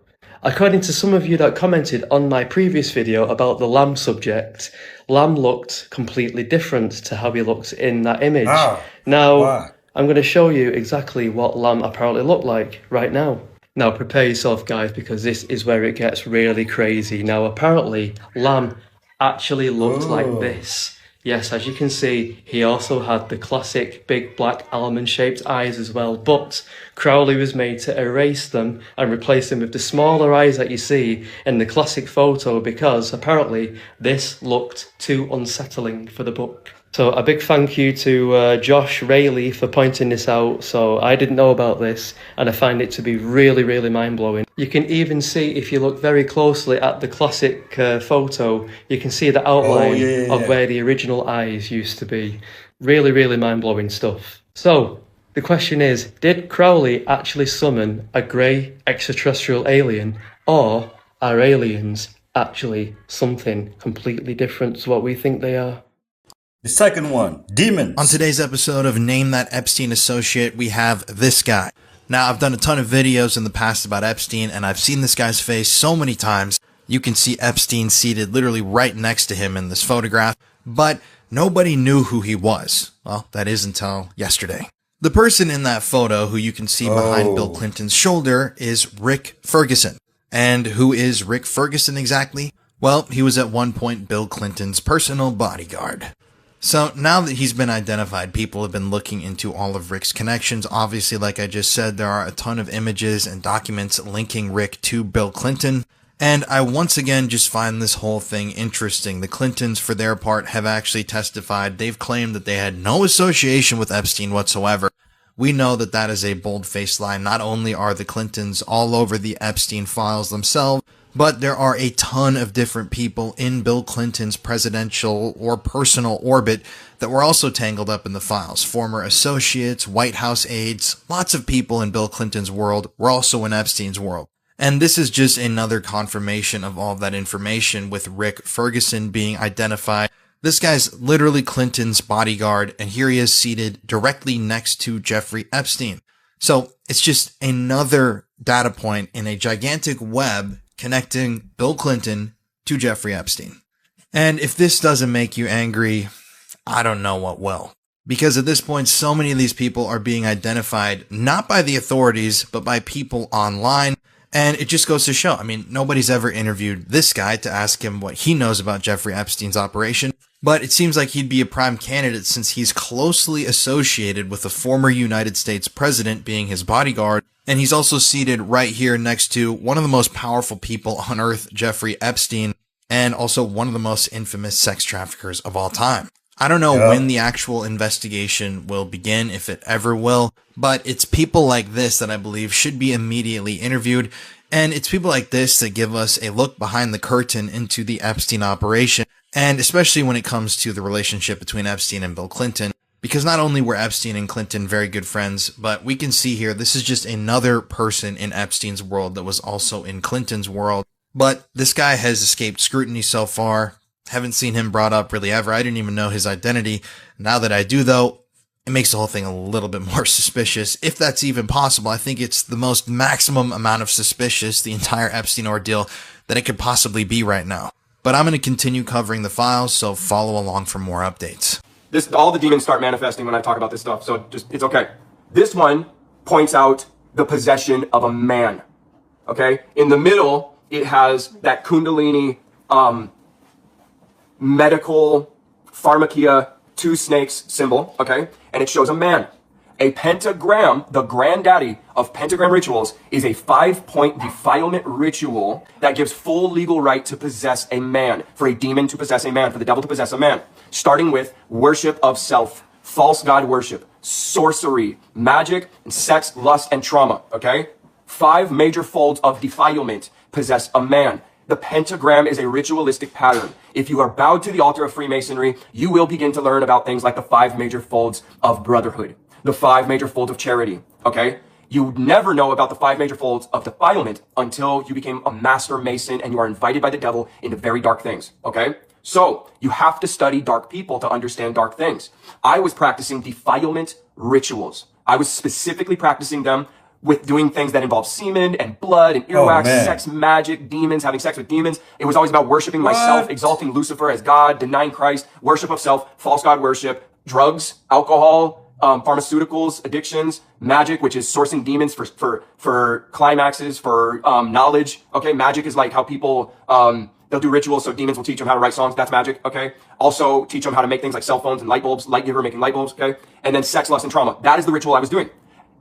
According to some of you that commented on my previous video about the Lam subject, Lam looked completely different to how he looked in that image. Now, I'm going to show you exactly what Lam apparently looked like right now. Now, prepare yourself, guys, because this is where it gets really crazy. Now, apparently, Lam actually looked like this. Yes, as you can see, he also had the classic big black almond-shaped eyes as well, but Crowley was made to erase them and replace them with the smaller eyes that you see in the classic photo because apparently this looked too unsettling for the book. So a big thank you to Josh Rayleigh for pointing this out. So I didn't know about this and I find it to be really, really mind-blowing. You can even see, if you look very closely at the classic photo, you can see the outline of where the original eyes used to be. Really, really mind-blowing stuff. So the question is, did Crowley actually summon a grey extraterrestrial alien, or are aliens actually something completely different to what we think they are? The second one, demons. On today's episode of Name That Epstein Associate, we have this guy. Now, I've done a ton of videos in the past about Epstein, and I've seen this guy's face so many times. You can see Epstein seated literally right next to him in this photograph, but nobody knew who he was. Well, that is until yesterday. The person in that photo who you can see behind Bill Clinton's shoulder is Rick Ferguson. And who is Rick Ferguson exactly? Well, he was at one point Bill Clinton's personal bodyguard. So now that he's been identified, people have been looking into all of Rick's connections. Obviously, like I just said, there are a ton of images and documents linking Rick to Bill Clinton. And I once again just find this whole thing interesting. The Clintons, for their part, have actually testified. They've claimed that they had no association with Epstein whatsoever. We know that that is a bold-faced lie. Not only are the Clintons all over the Epstein files themselves, But there are a ton of different people in Bill Clinton's presidential or personal orbit that were also tangled up in the files. Former associates, White House aides, lots of people in Bill Clinton's world were also in Epstein's world. And this is just another confirmation of all of that information, with Rick Ferguson being identified. This guy's literally Clinton's bodyguard, and here he is seated directly next to Jeffrey Epstein. So it's just another data point in a gigantic web connecting Bill Clinton to Jeffrey Epstein. And if this doesn't make you angry, I don't know what will. Because at this point, so many of these people are being identified not by the authorities, but by people online. And it just goes to show, I mean, nobody's ever interviewed this guy to ask him what he knows about Jeffrey Epstein's operation. But it seems like he'd be a prime candidate since he's closely associated with the former United States president being his bodyguard. And he's also seated right here next to one of the most powerful people on earth, Jeffrey Epstein, and also one of the most infamous sex traffickers of all time. I don't know when the actual investigation will begin, if it ever will, but it's people like this that I believe should be immediately interviewed. And it's people like this that give us a look behind the curtain into the Epstein operation. And especially when it comes to the relationship between Epstein and Bill Clinton, because not only were Epstein and Clinton very good friends, but we can see here, this is just another person in Epstein's world that was also in Clinton's world. But this guy has escaped scrutiny so far. Haven't seen him brought up really ever. I didn't even know his identity. Now that I do, though, it makes the whole thing a little bit more suspicious, if that's even possible. I think it's the most maximum amount of suspicious, the entire Epstein ordeal, that it could possibly be right now. But I'm going to continue covering the files, so follow along for more updates. All the demons start manifesting when I talk about this stuff, so it's okay. This one points out the possession of a man, okay? In the middle, it has that Kundalini medical pharmakia 2 snakes symbol, okay? And it shows a man. A pentagram, the granddaddy of pentagram rituals, is a 5-point defilement ritual that gives full legal right to possess a man, for a demon to possess a man, for the devil to possess a man. Starting with worship of self, false god worship, sorcery, magic, and sex, lust, and trauma, okay? 5 major folds of defilement possess a man. The pentagram is a ritualistic pattern. If you are bowed to the altar of Freemasonry, you will begin to learn about things like the 5 major folds of brotherhood, the 5 major folds of charity, okay? You never know about the 5 major folds of defilement until you became a master mason and you are invited by the devil into very dark things, okay? So you have to study dark people to understand dark things. I was practicing defilement rituals. I was specifically practicing them with doing things that involve semen and blood and earwax, sex, magic, demons, having sex with demons. It was always about worshiping myself, exalting Lucifer as God, denying Christ, worship of self, false god worship, drugs, alcohol, pharmaceuticals, addictions, magic, which is sourcing demons for climaxes, for knowledge. Okay, magic is like how people they'll do rituals, so demons will teach them how to write songs. That's magic. Okay, also teach them how to make things like cell phones and light bulbs. Light giver making light bulbs. Okay, and then sex, lust, and trauma. That is the ritual I was doing.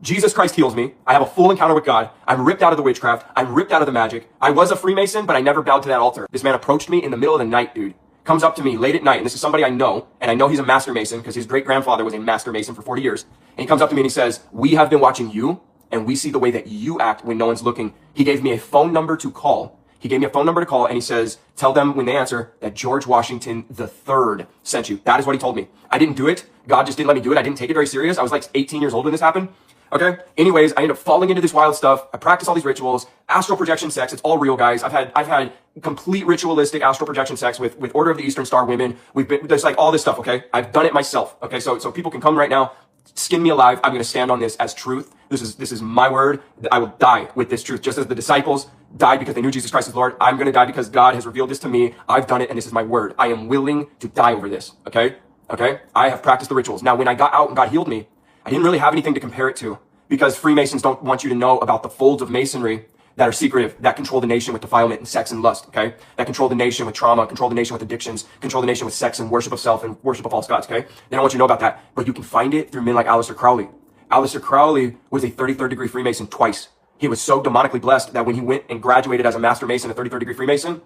Jesus Christ heals me. I have a full encounter with God. I'm ripped out of the witchcraft. I'm ripped out of the magic. I was a Freemason, but I never bowed to that altar. This man approached me in the middle of the night, dude. Comes up to me late at night, and this is somebody I know, and I know he's a master mason because his great-grandfather was a master mason for 40 years. And he comes up to me and he says, "We have been watching you, and we see the way that you act when no one's looking." He gave me a phone number to call. And he says, "Tell them when they answer that George Washington III sent you." That is what he told me. I didn't do it. God just didn't let me do it. I didn't take it very serious. I was like 18 years old when this happened. Okay. Anyways, I end up falling into this wild stuff. I practice all these rituals, astral projection sex. It's all real, guys. I've had complete ritualistic astral projection sex with Order of the Eastern Star women. There's like all this stuff. Okay. I've done it myself. Okay. So people can come right now, skin me alive. I'm going to stand on this as truth. This is my word. I will die with this truth. Just as the disciples died because they knew Jesus Christ is Lord, I'm going to die because God has revealed this to me. I've done it, and this is my word. I am willing to die over this. Okay. Okay. I have practiced the rituals. Now, when I got out and God healed me, I didn't really have anything to compare it to, because Freemasons don't want you to know about the folds of Masonry that are secretive, that control the nation with defilement and sex and lust, okay? That control the nation with trauma, control the nation with addictions, control the nation with sex and worship of self and worship of false gods, okay? They don't want you to know about that, but you can find it through men like Aleister Crowley. Aleister Crowley was a 33rd degree Freemason twice. He was so demonically blessed that when he went and graduated as a Master Mason, a 33rd degree Freemason,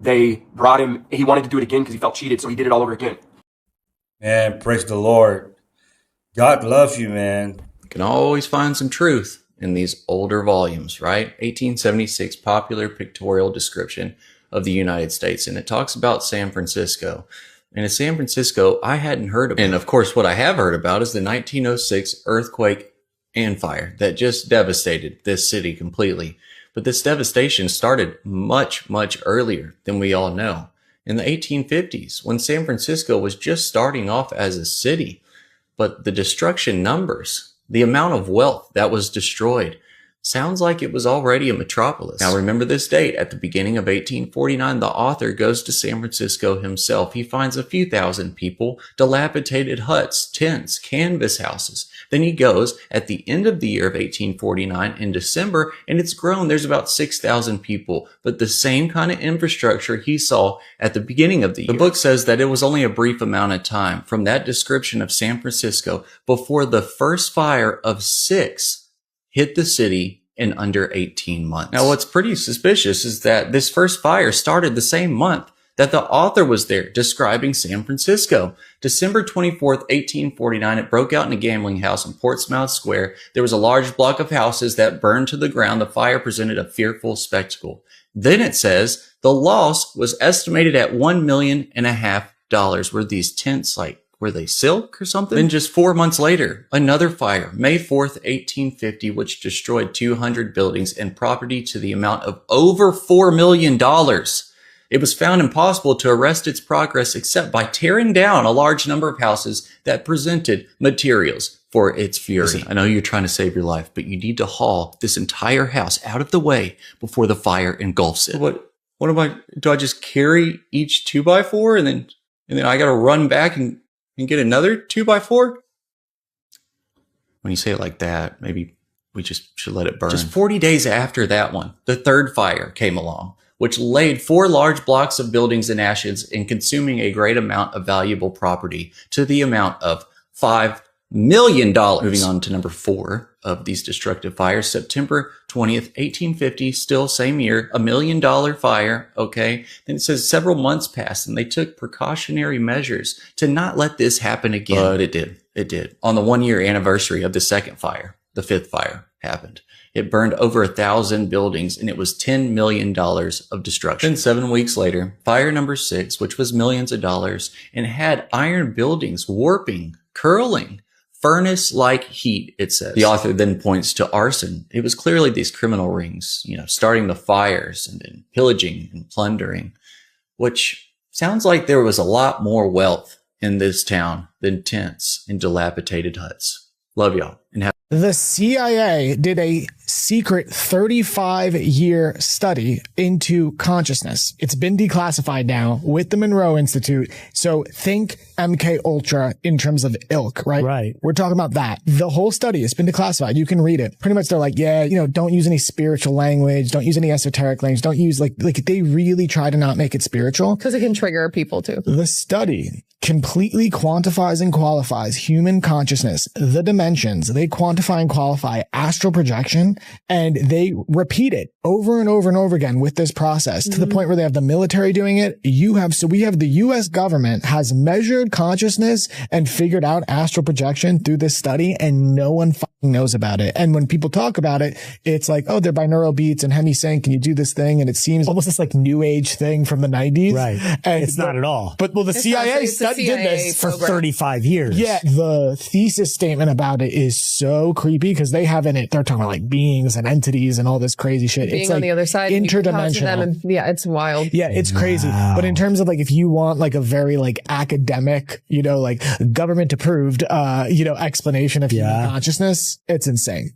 they brought him, he wanted to do it again because he felt cheated, so he did it all over again. Man, praise the Lord. God loves you, man. You can always find some truth in these older volumes, right? 1876 Popular Pictorial Description of the United States. And it talks about San Francisco. And in San Francisco, I hadn't heard of. And of course, what I have heard about is the 1906 earthquake and fire that just devastated this city completely. But this devastation started much, much earlier than we all know. In the 1850s, when San Francisco was just starting off as a city. But the destruction numbers, the amount of wealth that was destroyed, sounds like it was already a metropolis. Now remember this date, at the beginning of 1849, the author goes to San Francisco himself. He finds a few thousand people, dilapidated huts, tents, canvas houses. Then he goes at the end of the year of 1849 in December, and it's grown. There's about 6,000 people, but the same kind of infrastructure he saw at the beginning of the year. The book says that it was only a brief amount of time from that description of San Francisco before the first fire of 6 hit the city in under 18 months. Now, what's pretty suspicious is that this first fire started the same month that the author was there describing San Francisco. December 24th, 1849, it broke out in a gambling house in Portsmouth Square. There was a large block of houses that burned to the ground. The fire presented a fearful spectacle. Then it says the loss was estimated at $1.5 million. Were these tents were they silk or something? Then just 4 months later, another fire, May 4th, 1850, which destroyed 200 buildings and property to the amount of over $4 million. It was found impossible to arrest its progress except by tearing down a large number of houses that presented materials for its fury. Listen, I know you're trying to save your life, but you need to haul this entire house out of the way before the fire engulfs it. What do I just carry each 2x4 and then I got to run back and get another 2x4? When you say it like that, maybe we just should let it burn. Just 40 days after that one, the third fire came along, which laid 4 large blocks of buildings in ashes and consuming a great amount of valuable property to the amount of $5 million. Moving on to number 4 of these destructive fires, September 20th, 1850, still same year, $1 million fire, okay? Then it says several months passed and they took precautionary measures to not let this happen again. But it did. On the 1-year anniversary of the second fire, the 5th fire happened. It burned over 1,000 buildings and it was $10 million of destruction. Then 7 weeks later, fire number 6, which was millions of dollars and had iron buildings warping, curling, furnace-like heat, it says. The author then points to arson. It was clearly these criminal rings, starting the fires and then pillaging and plundering, which sounds like there was a lot more wealth in this town than tents and dilapidated huts. Love y'all. And the CIA did a secret 35-year study into consciousness. It's been declassified now with the Monroe Institute. So think MK Ultra in terms of ilk, right? Right. We're talking about that. The whole study has been declassified. You can read it. Pretty much they're like, don't use any spiritual language. Don't use any esoteric language. Don't use like they really try to not make it spiritual. Because it can trigger people too. The study completely quantifies and qualifies human consciousness, the dimensions. They quantify and qualify astral projection, and they repeat it over and over and over again with this process to the point where they have the military doing it. We have the U.S. government has measured consciousness and figured out astral projection through this study, and no one fucking knows about it. And when people talk about it, it's like, oh, they're binaural beats and hemisync, and you do this thing, and it seems almost this like new age thing from the 90s. Right. And it's not at all. But the CIA did this for 35 years. Yeah. The thesis statement about it is so creepy because they have in it, they're talking about like beings and entities and all this crazy shit. Being it's on like the other side, interdimensional. It's wild. Yeah, it's crazy. But in terms of like, if you want like a very like academic, like government approved, explanation of human consciousness, it's insane.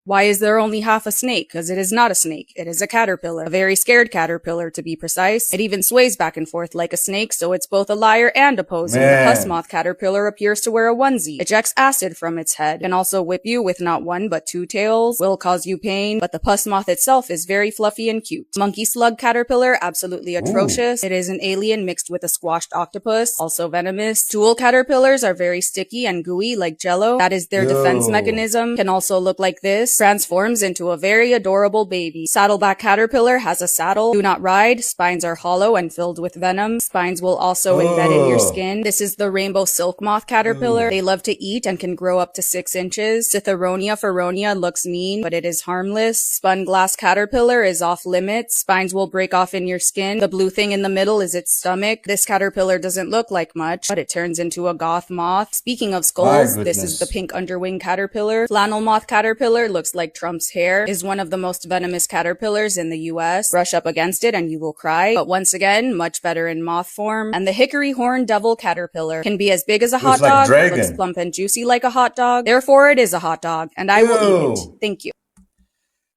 Why is there only half a snake? Because it is not a snake. It is a caterpillar. A very scared caterpillar, to be precise. It even sways back and forth like a snake, so it's both a liar and opposing. The pus moth caterpillar appears to wear a onesie, ejects acid from its head, can also whip you with not 1 but 2 tails, will cause you pain, but the pus moth itself is very fluffy and cute. Monkey slug caterpillar, absolutely atrocious. It is an alien mixed with a squashed octopus, also venomous. Tool caterpillars are very sticky and gooey like jello. That is their defense mechanism. Can also look like this. transforms into a very adorable baby. Saddleback caterpillar has a saddle. Do not ride. Spines are hollow and filled with venom. Spines will also embed in your skin. This is the rainbow silk moth caterpillar. They love to eat and can grow up to 6 inches. Citheronia feronia looks mean, but it is harmless. Spun glass caterpillar is off limits. Spines will break off in your skin. The blue thing in the middle is its stomach. This caterpillar doesn't look like much, but it turns into a goth moth. Speaking of skulls, this is the pink underwing caterpillar. Flannel moth caterpillar looks like Trump's hair, is one of the most venomous caterpillars in the US. Brush up against it and you will cry, but once again, much better in moth form. And the hickory horn devil caterpillar can be as big as a hot dog, looks plump and juicy like a hot dog. Therefore, it is a hot dog, and I will eat it. Thank you.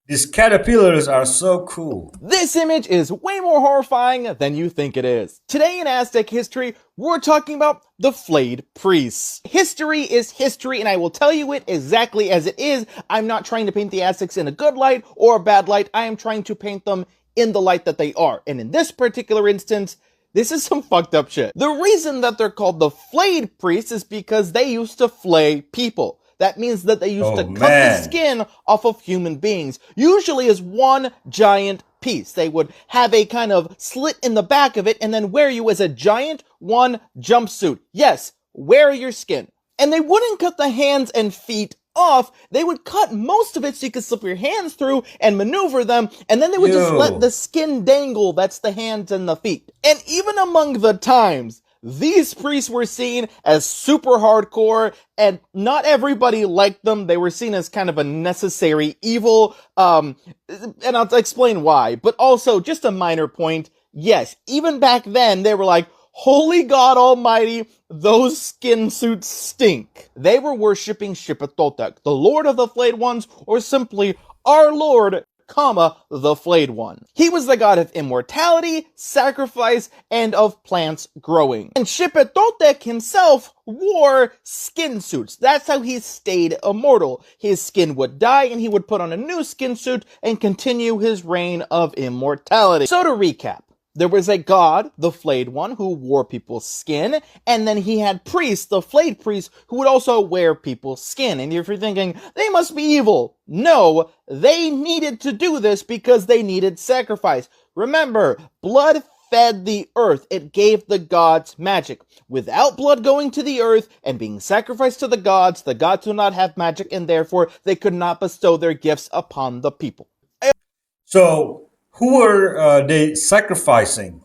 These caterpillars are so cool. This image is way more horrifying than you think it is. Today in Aztec history, we're talking about the flayed priests. History is history, and I will tell you it exactly as it is. I'm not trying to paint the Aztecs in a good light or a bad light. I am trying to paint them in the light that they are. And in this particular instance, this is some fucked up shit. The reason that they're called the flayed priests is because they used to flay people. That means that they used to cut the skin off of human beings, usually as one giant piece. They would have a kind of slit in the back of it and then wear you as a giant one jumpsuit. Yes, wear your skin. And they wouldn't cut the hands and feet off. They would cut most of it so you could slip your hands through and maneuver them, and then they would just let the skin dangle. That's the hands and the feet. And even among the times, these priests were seen as super hardcore, and not everybody liked them. They were seen as kind of a necessary evil, and I'll explain why. But also, just a minor point, yes, even back then, they were like, holy God Almighty, those skin suits stink. They were worshipping Xipe-Totec, the Lord of the Flayed Ones, or simply our Lord, the Flayed One. He was the god of immortality, sacrifice, and of plants growing. And Xipe-Totec himself wore skin suits. That's how he stayed immortal. His skin would die and he would put on a new skin suit and continue his reign of immortality. So to recap, there was a god, the Flayed One, who wore people's skin, and then he had priests, the flayed priests, who would also wear people's skin. And if you're thinking, they must be evil. No, they needed to do this because they needed sacrifice. Remember, blood fed the earth. It gave the gods magic. Without blood going to the earth and being sacrificed to the gods do not have magic, and therefore they could not bestow their gifts upon the people. So, who were they sacrificing?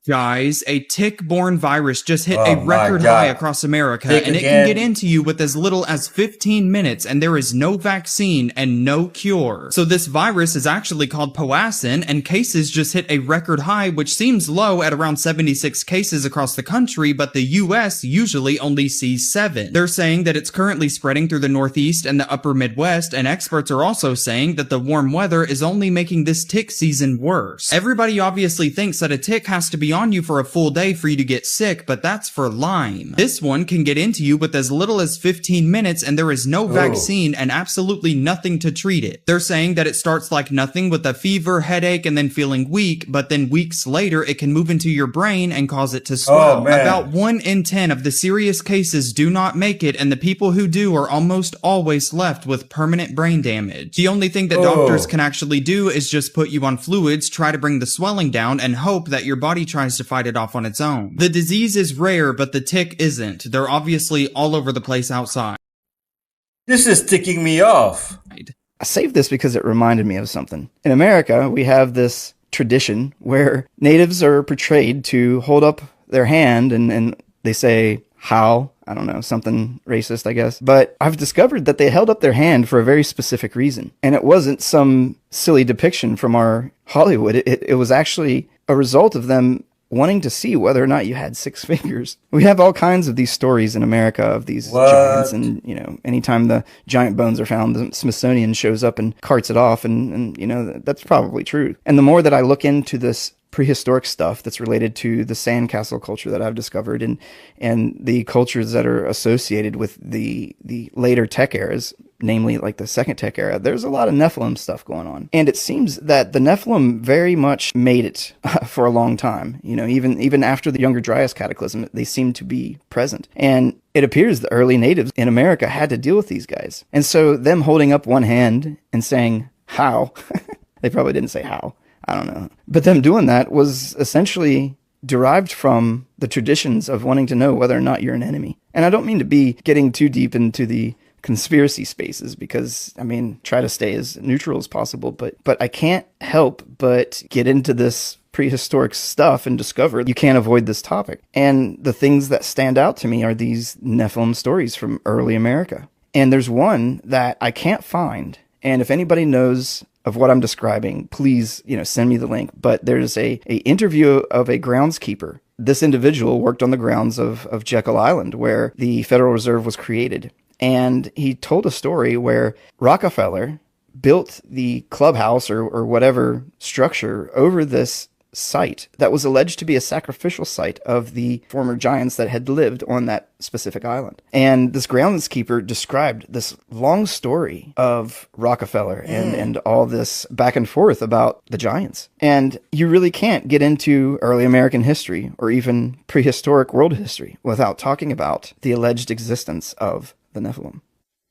Guys, a tick-borne virus just hit a record high across America, and it can get into you with as little as 15 minutes, and there is no vaccine and no cure. So this virus is actually called Powassan, and cases just hit a record high, which seems low at around 76 cases across the country, but the US usually only sees 7. They're saying that it's currently spreading through the Northeast and the upper Midwest, and experts are also saying that the warm weather is only making this tick season worse. Everybody obviously thinks that a tick has to be on you for a full day for you to get sick, but that's for Lyme. This one can get into you with as little as 15 minutes, and there is no vaccine and absolutely nothing to treat it. They're saying that it starts like nothing with a fever, headache, and then feeling weak, but then weeks later it can move into your brain and cause it to swell. About 1 in 10 of the serious cases do not make it, and the people who do are almost always left with permanent brain damage. The only thing that doctors can actually do is just put you on fluids, try to bring the swelling down, and hope that your body tries to fight it off on its own. The disease is rare, but the tick isn't. They're obviously all over the place outside. This is ticking me off. I saved this because it reminded me of something. In America, we have this tradition where natives are portrayed to hold up their hand and they say, how? I don't know, something racist, I guess. But I've discovered that they held up their hand for a very specific reason. And it wasn't some silly depiction from our Hollywood. It was actually a result of them wanting to see whether or not you had 6 fingers. We have all kinds of these stories in America of these giants, and, you know, anytime the giant bones are found, the Smithsonian shows up and carts it off, and you know, that's probably true. And the more that I look into this prehistoric stuff that's related to the sandcastle culture that I've discovered, and the cultures that are associated with the later tech eras, namely like the Second Tech era, there's a lot of Nephilim stuff going on. And it seems that the Nephilim very much made it for a long time. You know, even after the Younger Dryas cataclysm, they seem to be present. And it appears the early natives in America had to deal with these guys. And so them holding up one hand and saying, how? They probably didn't say how. I don't know. But them doing that was essentially derived from the traditions of wanting to know whether or not you're an enemy. And I don't mean to be getting too deep into the conspiracy spaces because, I mean, try to stay as neutral as possible, but I can't help but get into this prehistoric stuff and discover you can't avoid this topic. And the things that stand out to me are these Nephilim stories from early America. And there's one that I can't find. And if anybody knows of what I'm describing, please, send me the link. But there's a interview of a groundskeeper. This individual worked on the grounds of Jekyll Island, where the Federal Reserve was created. And he told a story where Rockefeller built the clubhouse or whatever structure over this site that was alleged to be a sacrificial site of the former giants that had lived on that specific island. And this groundskeeper described this long story of Rockefeller and all this back and forth about the giants. And you really can't get into early American history or even prehistoric world history without talking about the alleged existence of the Nephilim.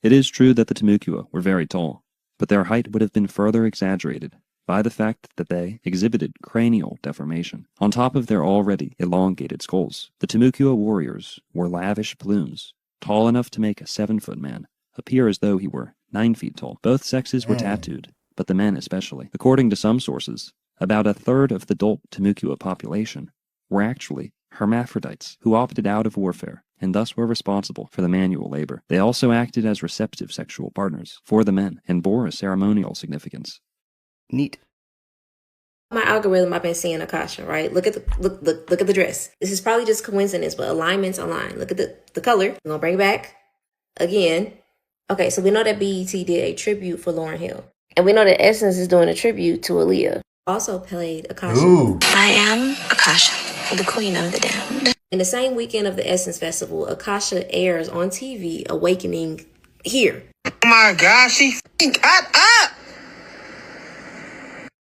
It is true that the Timucua were very tall, but their height would have been further exaggerated by the fact that they exhibited cranial deformation. On top of their already elongated skulls, the Timucua warriors wore lavish plumes, tall enough to make a 7-foot man appear as though he were 9 feet tall. Both sexes were tattooed, but the men especially. According to some sources, about a third of the adult Timucua population were actually hermaphrodites who opted out of warfare and thus were responsible for the manual labor. They also acted as receptive sexual partners for the men and bore a ceremonial significance. Neat. My algorithm, I've been seeing Akasha, right? Look at the dress. This is probably just coincidence, but alignments align. Look at the color. I'm gonna bring it back again. Okay, so we know that BET did a tribute for Lauryn Hill, and we know that Essence is doing a tribute to Aaliyah. Also played Akasha. Ooh. I am Akasha, the queen of the damned. In the same weekend of the Essence Festival, Akasha airs on TV, Awakening Here. Oh my gosh, she got up!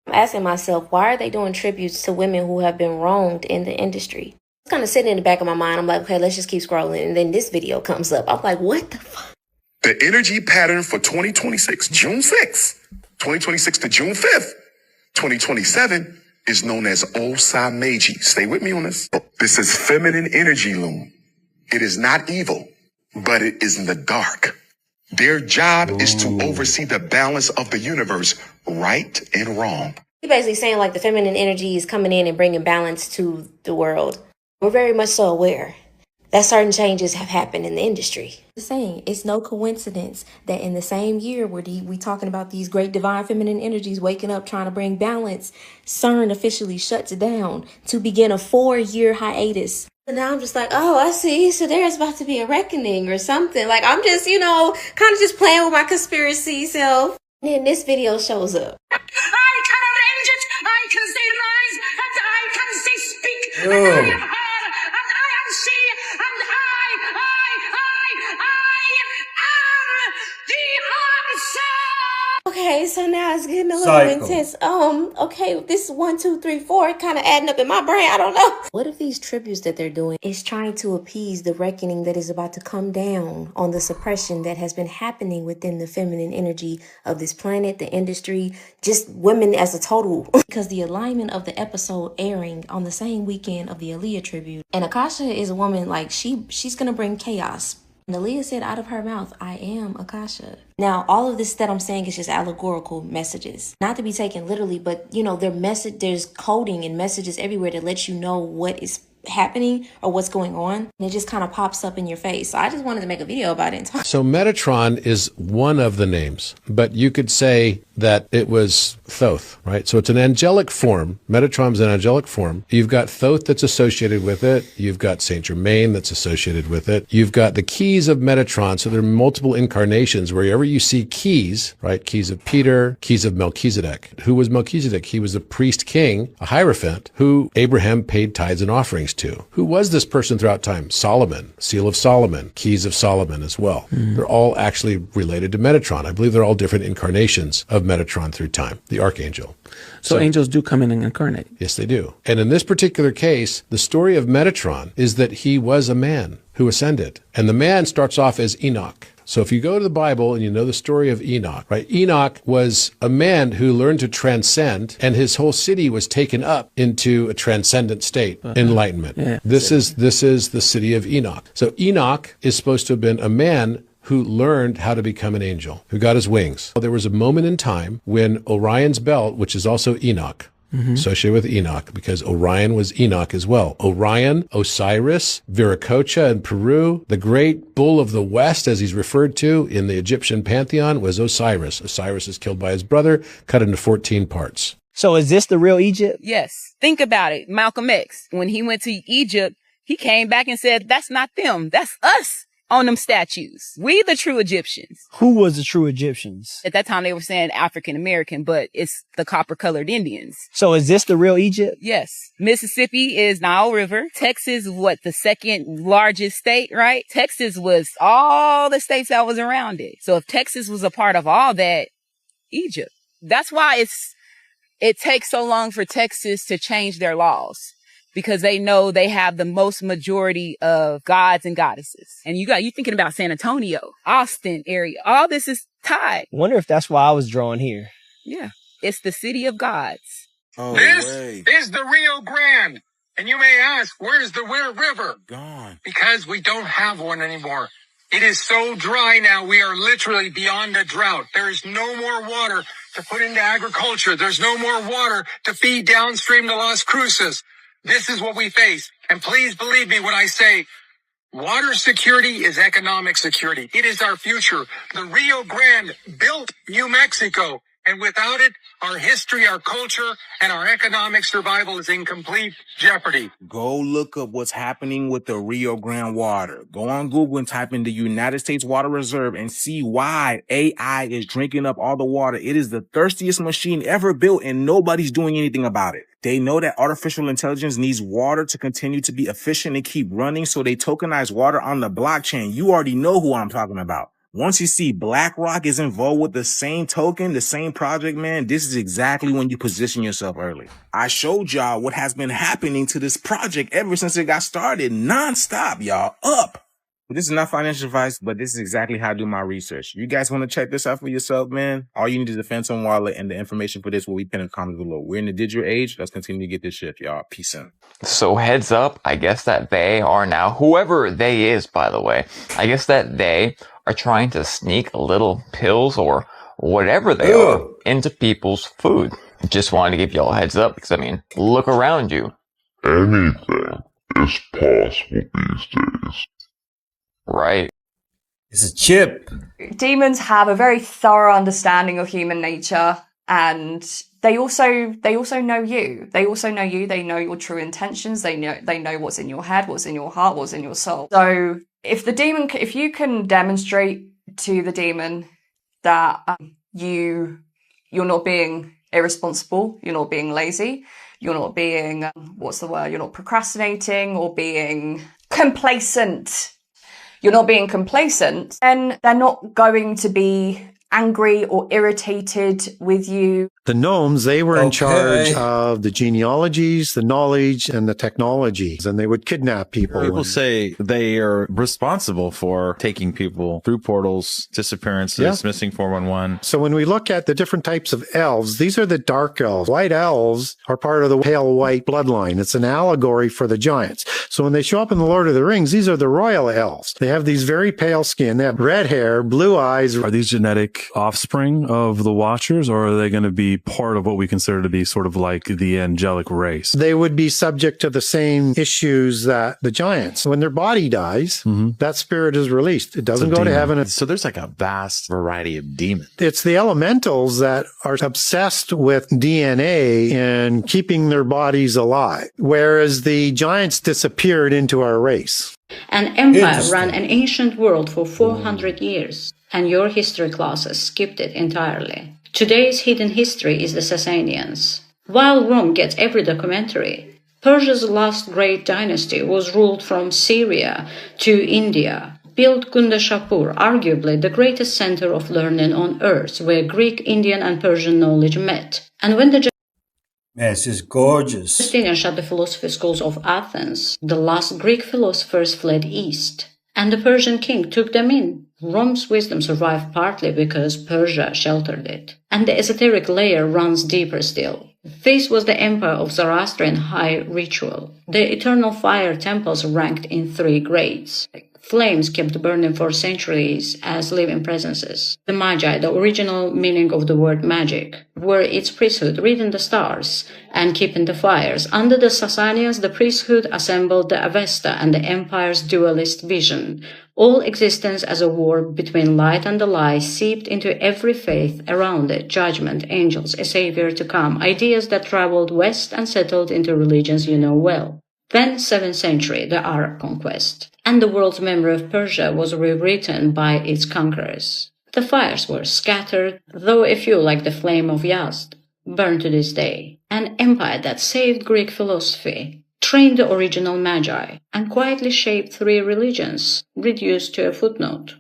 I'm asking myself, why are they doing tributes to women who have been wronged in the industry? It's kind of sitting in the back of my mind. I'm like, okay, let's just keep scrolling. And then this video comes up. I'm like, what the fuck? The energy pattern for 2026, June 6th, 2026 to June 5th, 2027 is known as Osa Meiji. Stay with me on this. This is feminine energy loom. It is not evil, but it is in the dark. Their job is to oversee the balance of the universe, right and wrong. He's basically saying like the feminine energy is coming in and bringing balance to the world. We're very much so aware that certain changes have happened in the industry. I'm saying it's no coincidence that in the same year where we talking about these great divine feminine energies waking up trying to bring balance, CERN officially shuts down to begin a 4-year hiatus. And now I'm just like, oh, I see. So there's about to be a reckoning or something. Like, I'm just, kind of just playing with my conspiracy self. And then this video shows up. I can arrange it. I can say rise, and I can say speak. And I am her, and I am she, and I am the answer. Okay, so now it's getting a little intense. Okay, this 1, 2, 3, 4 kind of adding up in my brain. I don't know. What if these tributes that they're doing is trying to appease the reckoning that is about to come down on the suppression that has been happening within the feminine energy of this planet, the industry, just women as a total? Because the alignment of the episode airing on the same weekend of the Aaliyah tribute, and Akasha is a woman like she's gonna bring chaos. And Aaliyah said out of her mouth, I am Akasha. Now, all of this that I'm saying is just allegorical messages. Not to be taken literally, but, there's coding and messages everywhere that lets you know what is happening or what's going on. And it just kind of pops up in your face. So I just wanted to make a video about it. So Metatron is one of the names, but you could say that it was Thoth, right? So it's an angelic form. Metatron's an angelic form. You've got Thoth that's associated with it. You've got Saint Germain that's associated with it. You've got the keys of Metatron. So there are multiple incarnations. Wherever you see keys, right? Keys of Peter, keys of Melchizedek. Who was Melchizedek? He was a priest king, a hierophant, who Abraham paid tithes and offerings to. Who was this person throughout time? Solomon, Seal of Solomon, Keys of Solomon as well. They're all actually related to Metatron. I believe they're all different incarnations of Metatron through time, the archangel. So angels do come in and incarnate. Yes, they do. And in this particular case, the story of Metatron is that he was a man who ascended. And the man starts off as Enoch. So if you go to the Bible and you know the story of Enoch, right? Enoch was a man who learned to transcend, and his whole city was taken up into a transcendent state, enlightenment. Yeah. This is the city of Enoch. So Enoch is supposed to have been a man who learned how to become an angel, who got his wings. There was a moment in time when Orion's belt, which is also Enoch, associated with Enoch, because Orion was Enoch as well. Orion, Osiris, Viracocha in Peru, the great bull of the West, as he's referred to in the Egyptian pantheon, was Osiris. Osiris is killed by his brother, cut into 14 parts. So is this the real Egypt? Yes. Think about it. Malcolm X, when he went to Egypt, he came back and said, that's not them. That's us on them statues. We the true Egyptians. Who was the true Egyptians? At that time, they were saying African American, but it's the copper colored Indians. So is this the real Egypt? Yes. Mississippi is Nile River. Texas, the second largest state, right? Texas was all the states that was around it. So if Texas was a part of all that, Egypt. That's why it takes so long for Texas to change their laws. Because they know they have the most majority of gods and goddesses. And you thinking about San Antonio, Austin area. All this is tied. Wonder if that's why I was drawn here. Yeah. It's the city of gods. This is the Rio Grande. And you may ask, where's the river? Gone. Because we don't have one anymore. It is so dry now. We are literally beyond a drought. There is no more water to put into agriculture. There's no more water to feed downstream to Las Cruces. This is what we face. And please believe me when I say water security is economic security. It is our future. The Rio Grande built New Mexico. And without it, our history, our culture, and our economic survival is in complete jeopardy. Go look up what's happening with the Rio Grande water. Go on Google and type in the United States Water Reserve and see why AI is drinking up all the water. It is the thirstiest machine ever built, and nobody's doing anything about it. They know that artificial intelligence needs water to continue to be efficient and keep running, so they tokenize water on the blockchain. You already know who I'm talking about. Once you see BlackRock is involved with the same token, the same project, man, this is exactly when you position yourself early. I showed y'all what has been happening to this project ever since it got started, nonstop, y'all, up. This is not financial advice, but this is exactly how I do my research. You guys want to check this out for yourself, man? All you need is a Phantom wallet, and the information for this will be pinned in the comments below. We're in the digital age. Let's continue to get this shit, y'all. Peace out. So heads up, I guess that they are now, whoever they is, by the way, I guess that they are trying to sneak little pills or whatever they are into people's food. Just wanted to give y'all a heads up because, I mean, look around you. Anything is possible these days. Right. It's a chip. Demons have a very thorough understanding of human nature, and they also know you. They also know you. They know your true intentions. They know what's in your head, what's in your heart, what's in your soul. So if you can demonstrate to the demon that you're not being irresponsible, you're not being lazy, you're not being you're not procrastinating or being complacent. You're not being complacent, then they're not going to be angry or irritated with you. The gnomes, they were in charge of the genealogies, the knowledge, and the technologies, and they would kidnap people. People say they are responsible for taking people through portals, disappearances, missing 411. So when we look at the different types of elves, these are the dark elves. White elves are part of the pale white bloodline. It's an allegory for the giants. So when they show up in the Lord of the Rings, these are the royal elves. They have these very pale skin. They have red hair, blue eyes. Are these genetic like offspring of the Watchers, or are they going to be part of what we consider to be sort of like the angelic race? They would be subject to the same issues that the giants. When their body dies, that spirit is released. It doesn't go to heaven. So there's like a vast variety of demons. It's the elementals that are obsessed with DNA and keeping their bodies alive, whereas the giants disappeared into our race. An empire ran an ancient world for 400 years, and your history classes skipped it entirely. Today's hidden history is the Sasanians. While Rome gets every documentary, Persia's last great dynasty was ruled from Syria to India, built Gundashapur, arguably the greatest center of learning on earth, where Greek, Indian, and Persian knowledge met. And when the Man, this is gorgeous. Justinian shut the philosophy schools of Athens, the last Greek philosophers fled east, and the Persian king took them in. Rome's wisdom survived partly because Persia sheltered it. And the esoteric layer runs deeper still. This was the empire of Zoroastrian high ritual. The eternal fire temples ranked in 3 grades. Flames kept burning for centuries as living presences. The Magi, the original meaning of the word magic, were its priesthood reading the stars and keeping the fires. Under the Sasanians, the priesthood assembled the Avesta and the empire's dualist vision. All existence as a war between light and the lie seeped into every faith around it. Judgment, angels, a savior to come, ideas that traveled west and settled into religions you know well. Then 7th century, the Arab conquest, and the world's memory of Persia was rewritten by its conquerors. The fires were scattered, though a few, like the flame of Yazd, burn to this day. An empire that saved Greek philosophy, trained the original Magi, and quietly shaped 3 religions, reduced to a footnote.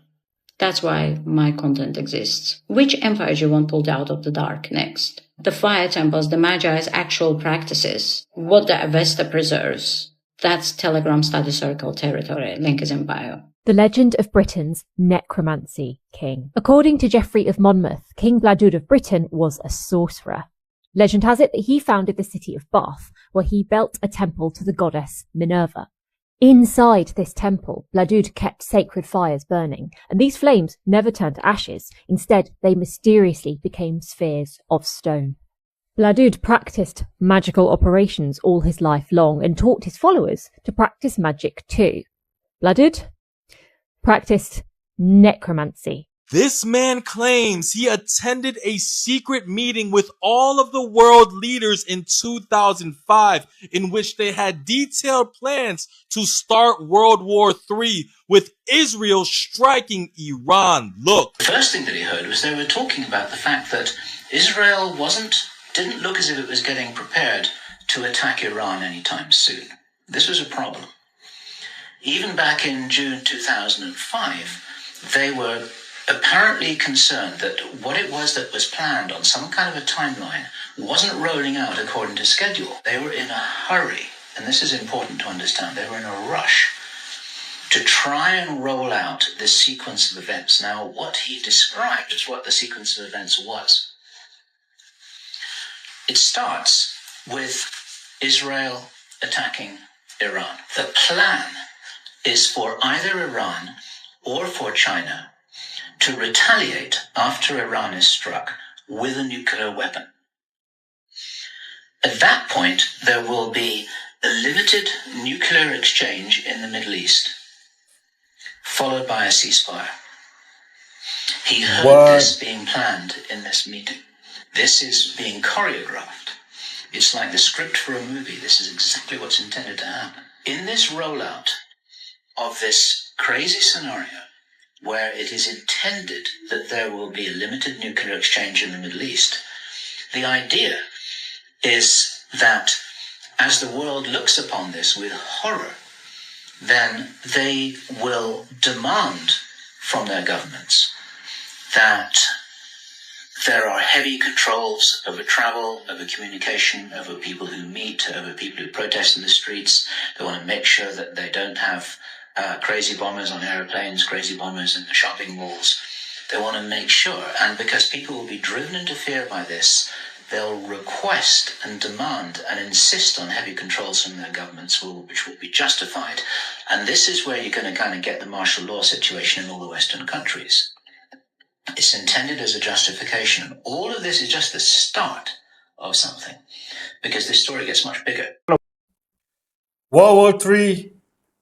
That's why my content exists. Which empire do you want pulled out of the dark next? The fire temples, the Magi's actual practices, what the Avesta preserves. That's Telegram Study Circle territory. Link is in bio. The Legend of Britain's Necromancy King. According to Geoffrey of Monmouth, King Bladud of Britain was a sorcerer. Legend has it that he founded the city of Bath, where he built a temple to the goddess Minerva. Inside this temple, Bladud kept sacred fires burning, and these flames never turned to ashes. Instead, they mysteriously became spheres of stone. Bladud practiced magical operations all his life long and taught his followers to practice magic too. Bladud practiced necromancy. This man claims he attended a secret meeting with all of the world leaders in 2005 in which they had detailed plans to start World War III with Israel striking Iran. Look. The first thing that he heard was they were talking about the fact that Israel didn't look as if it was getting prepared to attack Iran anytime soon. This was a problem. Even back in June 2005, they were apparently concerned that what it was that was planned on some kind of a timeline wasn't rolling out according to schedule. They were in a hurry, and this is important to understand. They were in a rush to try and roll out this sequence of events. Now, what he described is what the sequence of events was. It starts with Israel attacking Iran. The plan is for either Iran or for China to retaliate after Iran is struck with a nuclear weapon. At that point, there will be a limited nuclear exchange in the Middle East, followed by a ceasefire. He heard this being planned in this meeting. This is being choreographed. It's like the script for a movie. This is exactly what's intended to happen. In this rollout of this crazy scenario, where it is intended that there will be a limited nuclear exchange in the Middle East, the idea is that as the world looks upon this with horror, then they will demand from their governments that there are heavy controls over travel, over communication, over people who meet, over people who protest in the streets. They want to make sure that they don't have crazy bombers on airplanes, crazy bombers in the shopping malls. They want to make sure, and because people will be driven into fear by this, they'll request and demand and insist on heavy controls from their governments, which will be justified. And this is where you're going to kind of get the martial law situation in all the Western countries. It's intended as a justification. All of this is just the start of something, because this story gets much bigger. World War III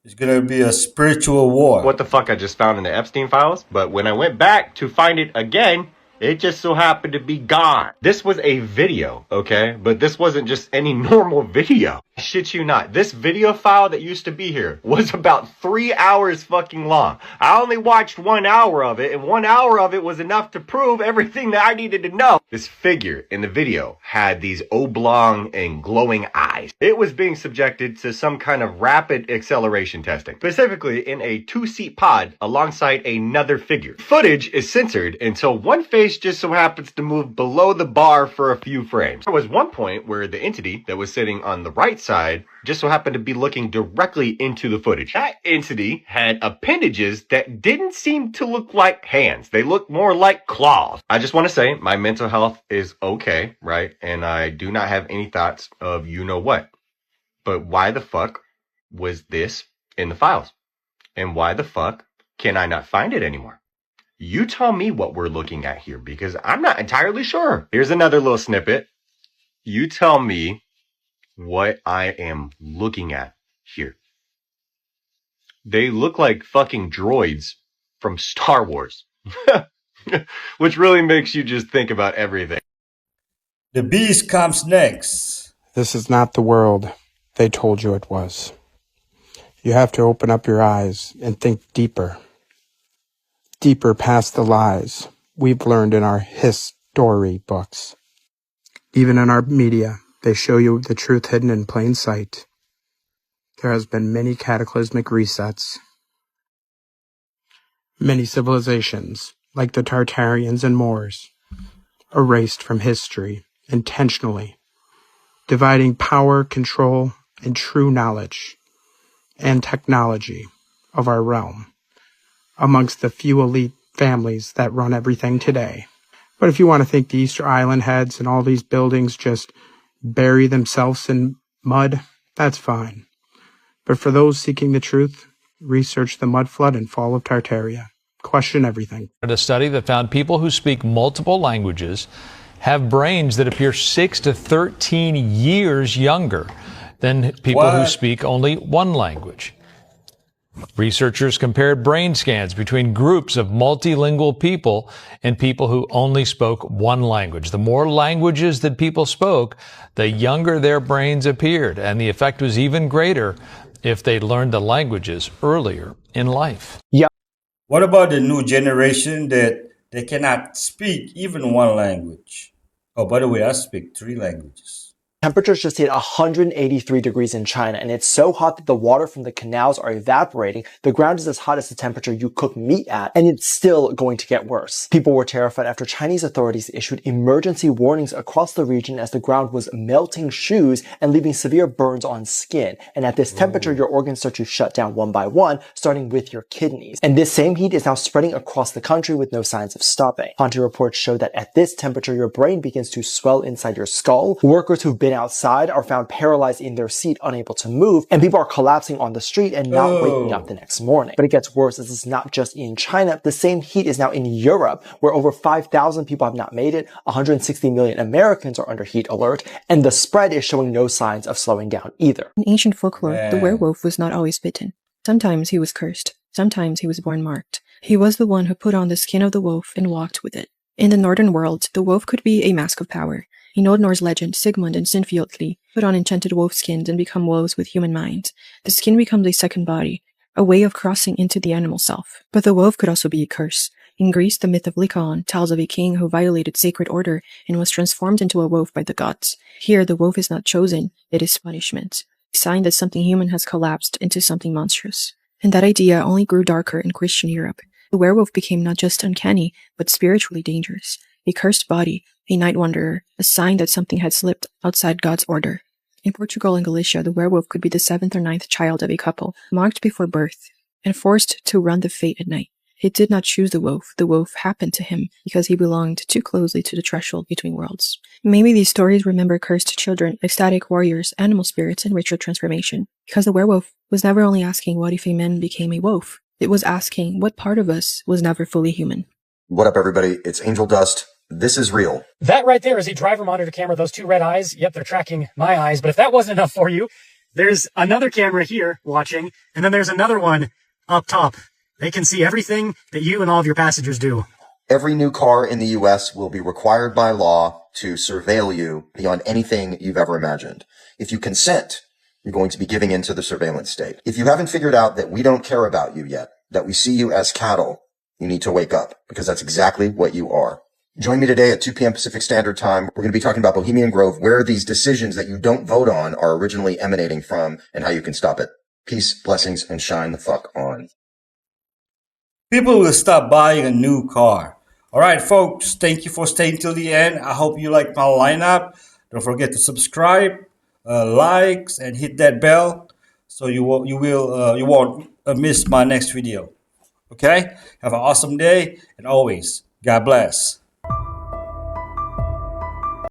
is going to be a spiritual war. What the fuck I just found in the Epstein files, but when I went back to find it again, it just so happened to be gone. This was a video, okay? But this wasn't just any normal video. Shit you not. This video file that used to be here was about 3 hours fucking long. I only watched 1 hour of it, and 1 hour of it was enough to prove everything that I needed to know. This figure in the video had these oblong and glowing eyes. It was being subjected to some kind of rapid acceleration testing, specifically in a 2-seat pod alongside another figure. Footage is censored until one face just so happens to move below the bar for a few frames. There was one point where the entity that was sitting on the right side just so happened to be looking directly into the footage. That entity had appendages that didn't seem to look like hands. They looked more like claws. I just want to say my mental health is okay, right? And I do not have any thoughts of you know what. But why the fuck was this in the files? And why the fuck can I not find it anymore? You tell me what we're looking at here, because I'm not entirely sure. Here's another little snippet. You tell me what I am looking at here. They look like fucking droids from Star Wars. Which really makes you just think about everything. The beast comes next. This is not the world they told you it was. You have to open up your eyes and think deeper. Deeper past the lies we've learned in our history books. Even in our media, they show you the truth hidden in plain sight. There has been many cataclysmic resets. Many civilizations, like the Tartarians and Moors, erased from history intentionally, dividing power, control, and true knowledge and technology of our realm amongst the few elite families that run everything today. But if you want to think the Easter Island heads and all these buildings just bury themselves in mud, that's fine. But for those seeking the truth, research the mud flood and fall of Tartaria. Question everything. A study that found people who speak multiple languages have brains that appear 6 to 13 years younger than people who speak only one language. Researchers compared brain scans between groups of multilingual people and people who only spoke one language. The more languages that people spoke, the younger their brains appeared, and the effect was even greater if they learned the languages earlier in life. Yeah. What about the new generation that they cannot speak even one language? Oh, by the way, I speak 3 languages. Temperatures just hit 183 degrees in China, and it's so hot that the water from the canals are evaporating. The ground is as hot as the temperature you cook meat at, and it's still going to get worse. People were terrified after Chinese authorities issued emergency warnings across the region as the ground was melting shoes and leaving severe burns on skin. And at this temperature, your organs start to shut down one by one, starting with your kidneys. And this same heat is now spreading across the country with no signs of stopping. Haunted reports show that at this temperature, your brain begins to swell inside your skull. Workers who've been outside are found paralyzed in their seat, unable to move, and people are collapsing on the street and not waking up the next morning. But it gets worse. This is not just in China. The same heat is now in Europe, where over 5,000 people have not made it. 160 million Americans are under heat alert, and the spread is showing no signs of slowing down either. In ancient folklore, the werewolf was not always bitten. Sometimes he was cursed. Sometimes he was born marked. He was the one who put on the skin of the wolf and walked with it. In the northern world, the wolf could be a mask of power. In Old Norse legend, Sigmund and Sinfiotli put on enchanted wolf skins and become wolves with human minds. The skin becomes a second body, a way of crossing into the animal self. But the wolf could also be a curse. In Greece, the myth of Lycaon tells of a king who violated sacred order and was transformed into a wolf by the gods. Here, the wolf is not chosen, it is punishment, a sign that something human has collapsed into something monstrous. And that idea only grew darker in Christian Europe. The werewolf became not just uncanny, but spiritually dangerous. A cursed body, a night wanderer, a sign that something had slipped outside God's order. In Portugal and Galicia, the werewolf could be the 7th or 9th child of a couple, marked before birth, and forced to run the fate at night. He did not choose the wolf happened to him because he belonged too closely to the threshold between worlds. Maybe these stories remember cursed children, ecstatic warriors, animal spirits, and ritual transformation, because the werewolf was never only asking what if a man became a wolf, it was asking what part of us was never fully human. What up, everybody? It's Angel Dust. This is real. That right there is a driver monitor camera. Those two red eyes. Yep, they're tracking my eyes. But if that wasn't enough for you, there's another camera here watching, and then there's another one up top. They can see everything that you and all of your passengers do. Every new car in the U.S. will be required by law to surveil you beyond anything you've ever imagined. If you consent, you're going to be giving in to the surveillance state. If you haven't figured out that we don't care about you yet, that we see you as cattle, you need to wake up, because that's exactly what you are. Join me today at 2 p.m. Pacific Standard Time. We're going to be talking about Bohemian Grove, where these decisions that you don't vote on are originally emanating from, and how you can stop it. Peace, blessings, and shine the fuck on. People will stop buying a new car. All right, folks, thank you for staying till the end. I hope you like my lineup. Don't forget to subscribe, likes, and hit that bell so you won't miss my next video. Okay? Have an awesome day, and always, God bless.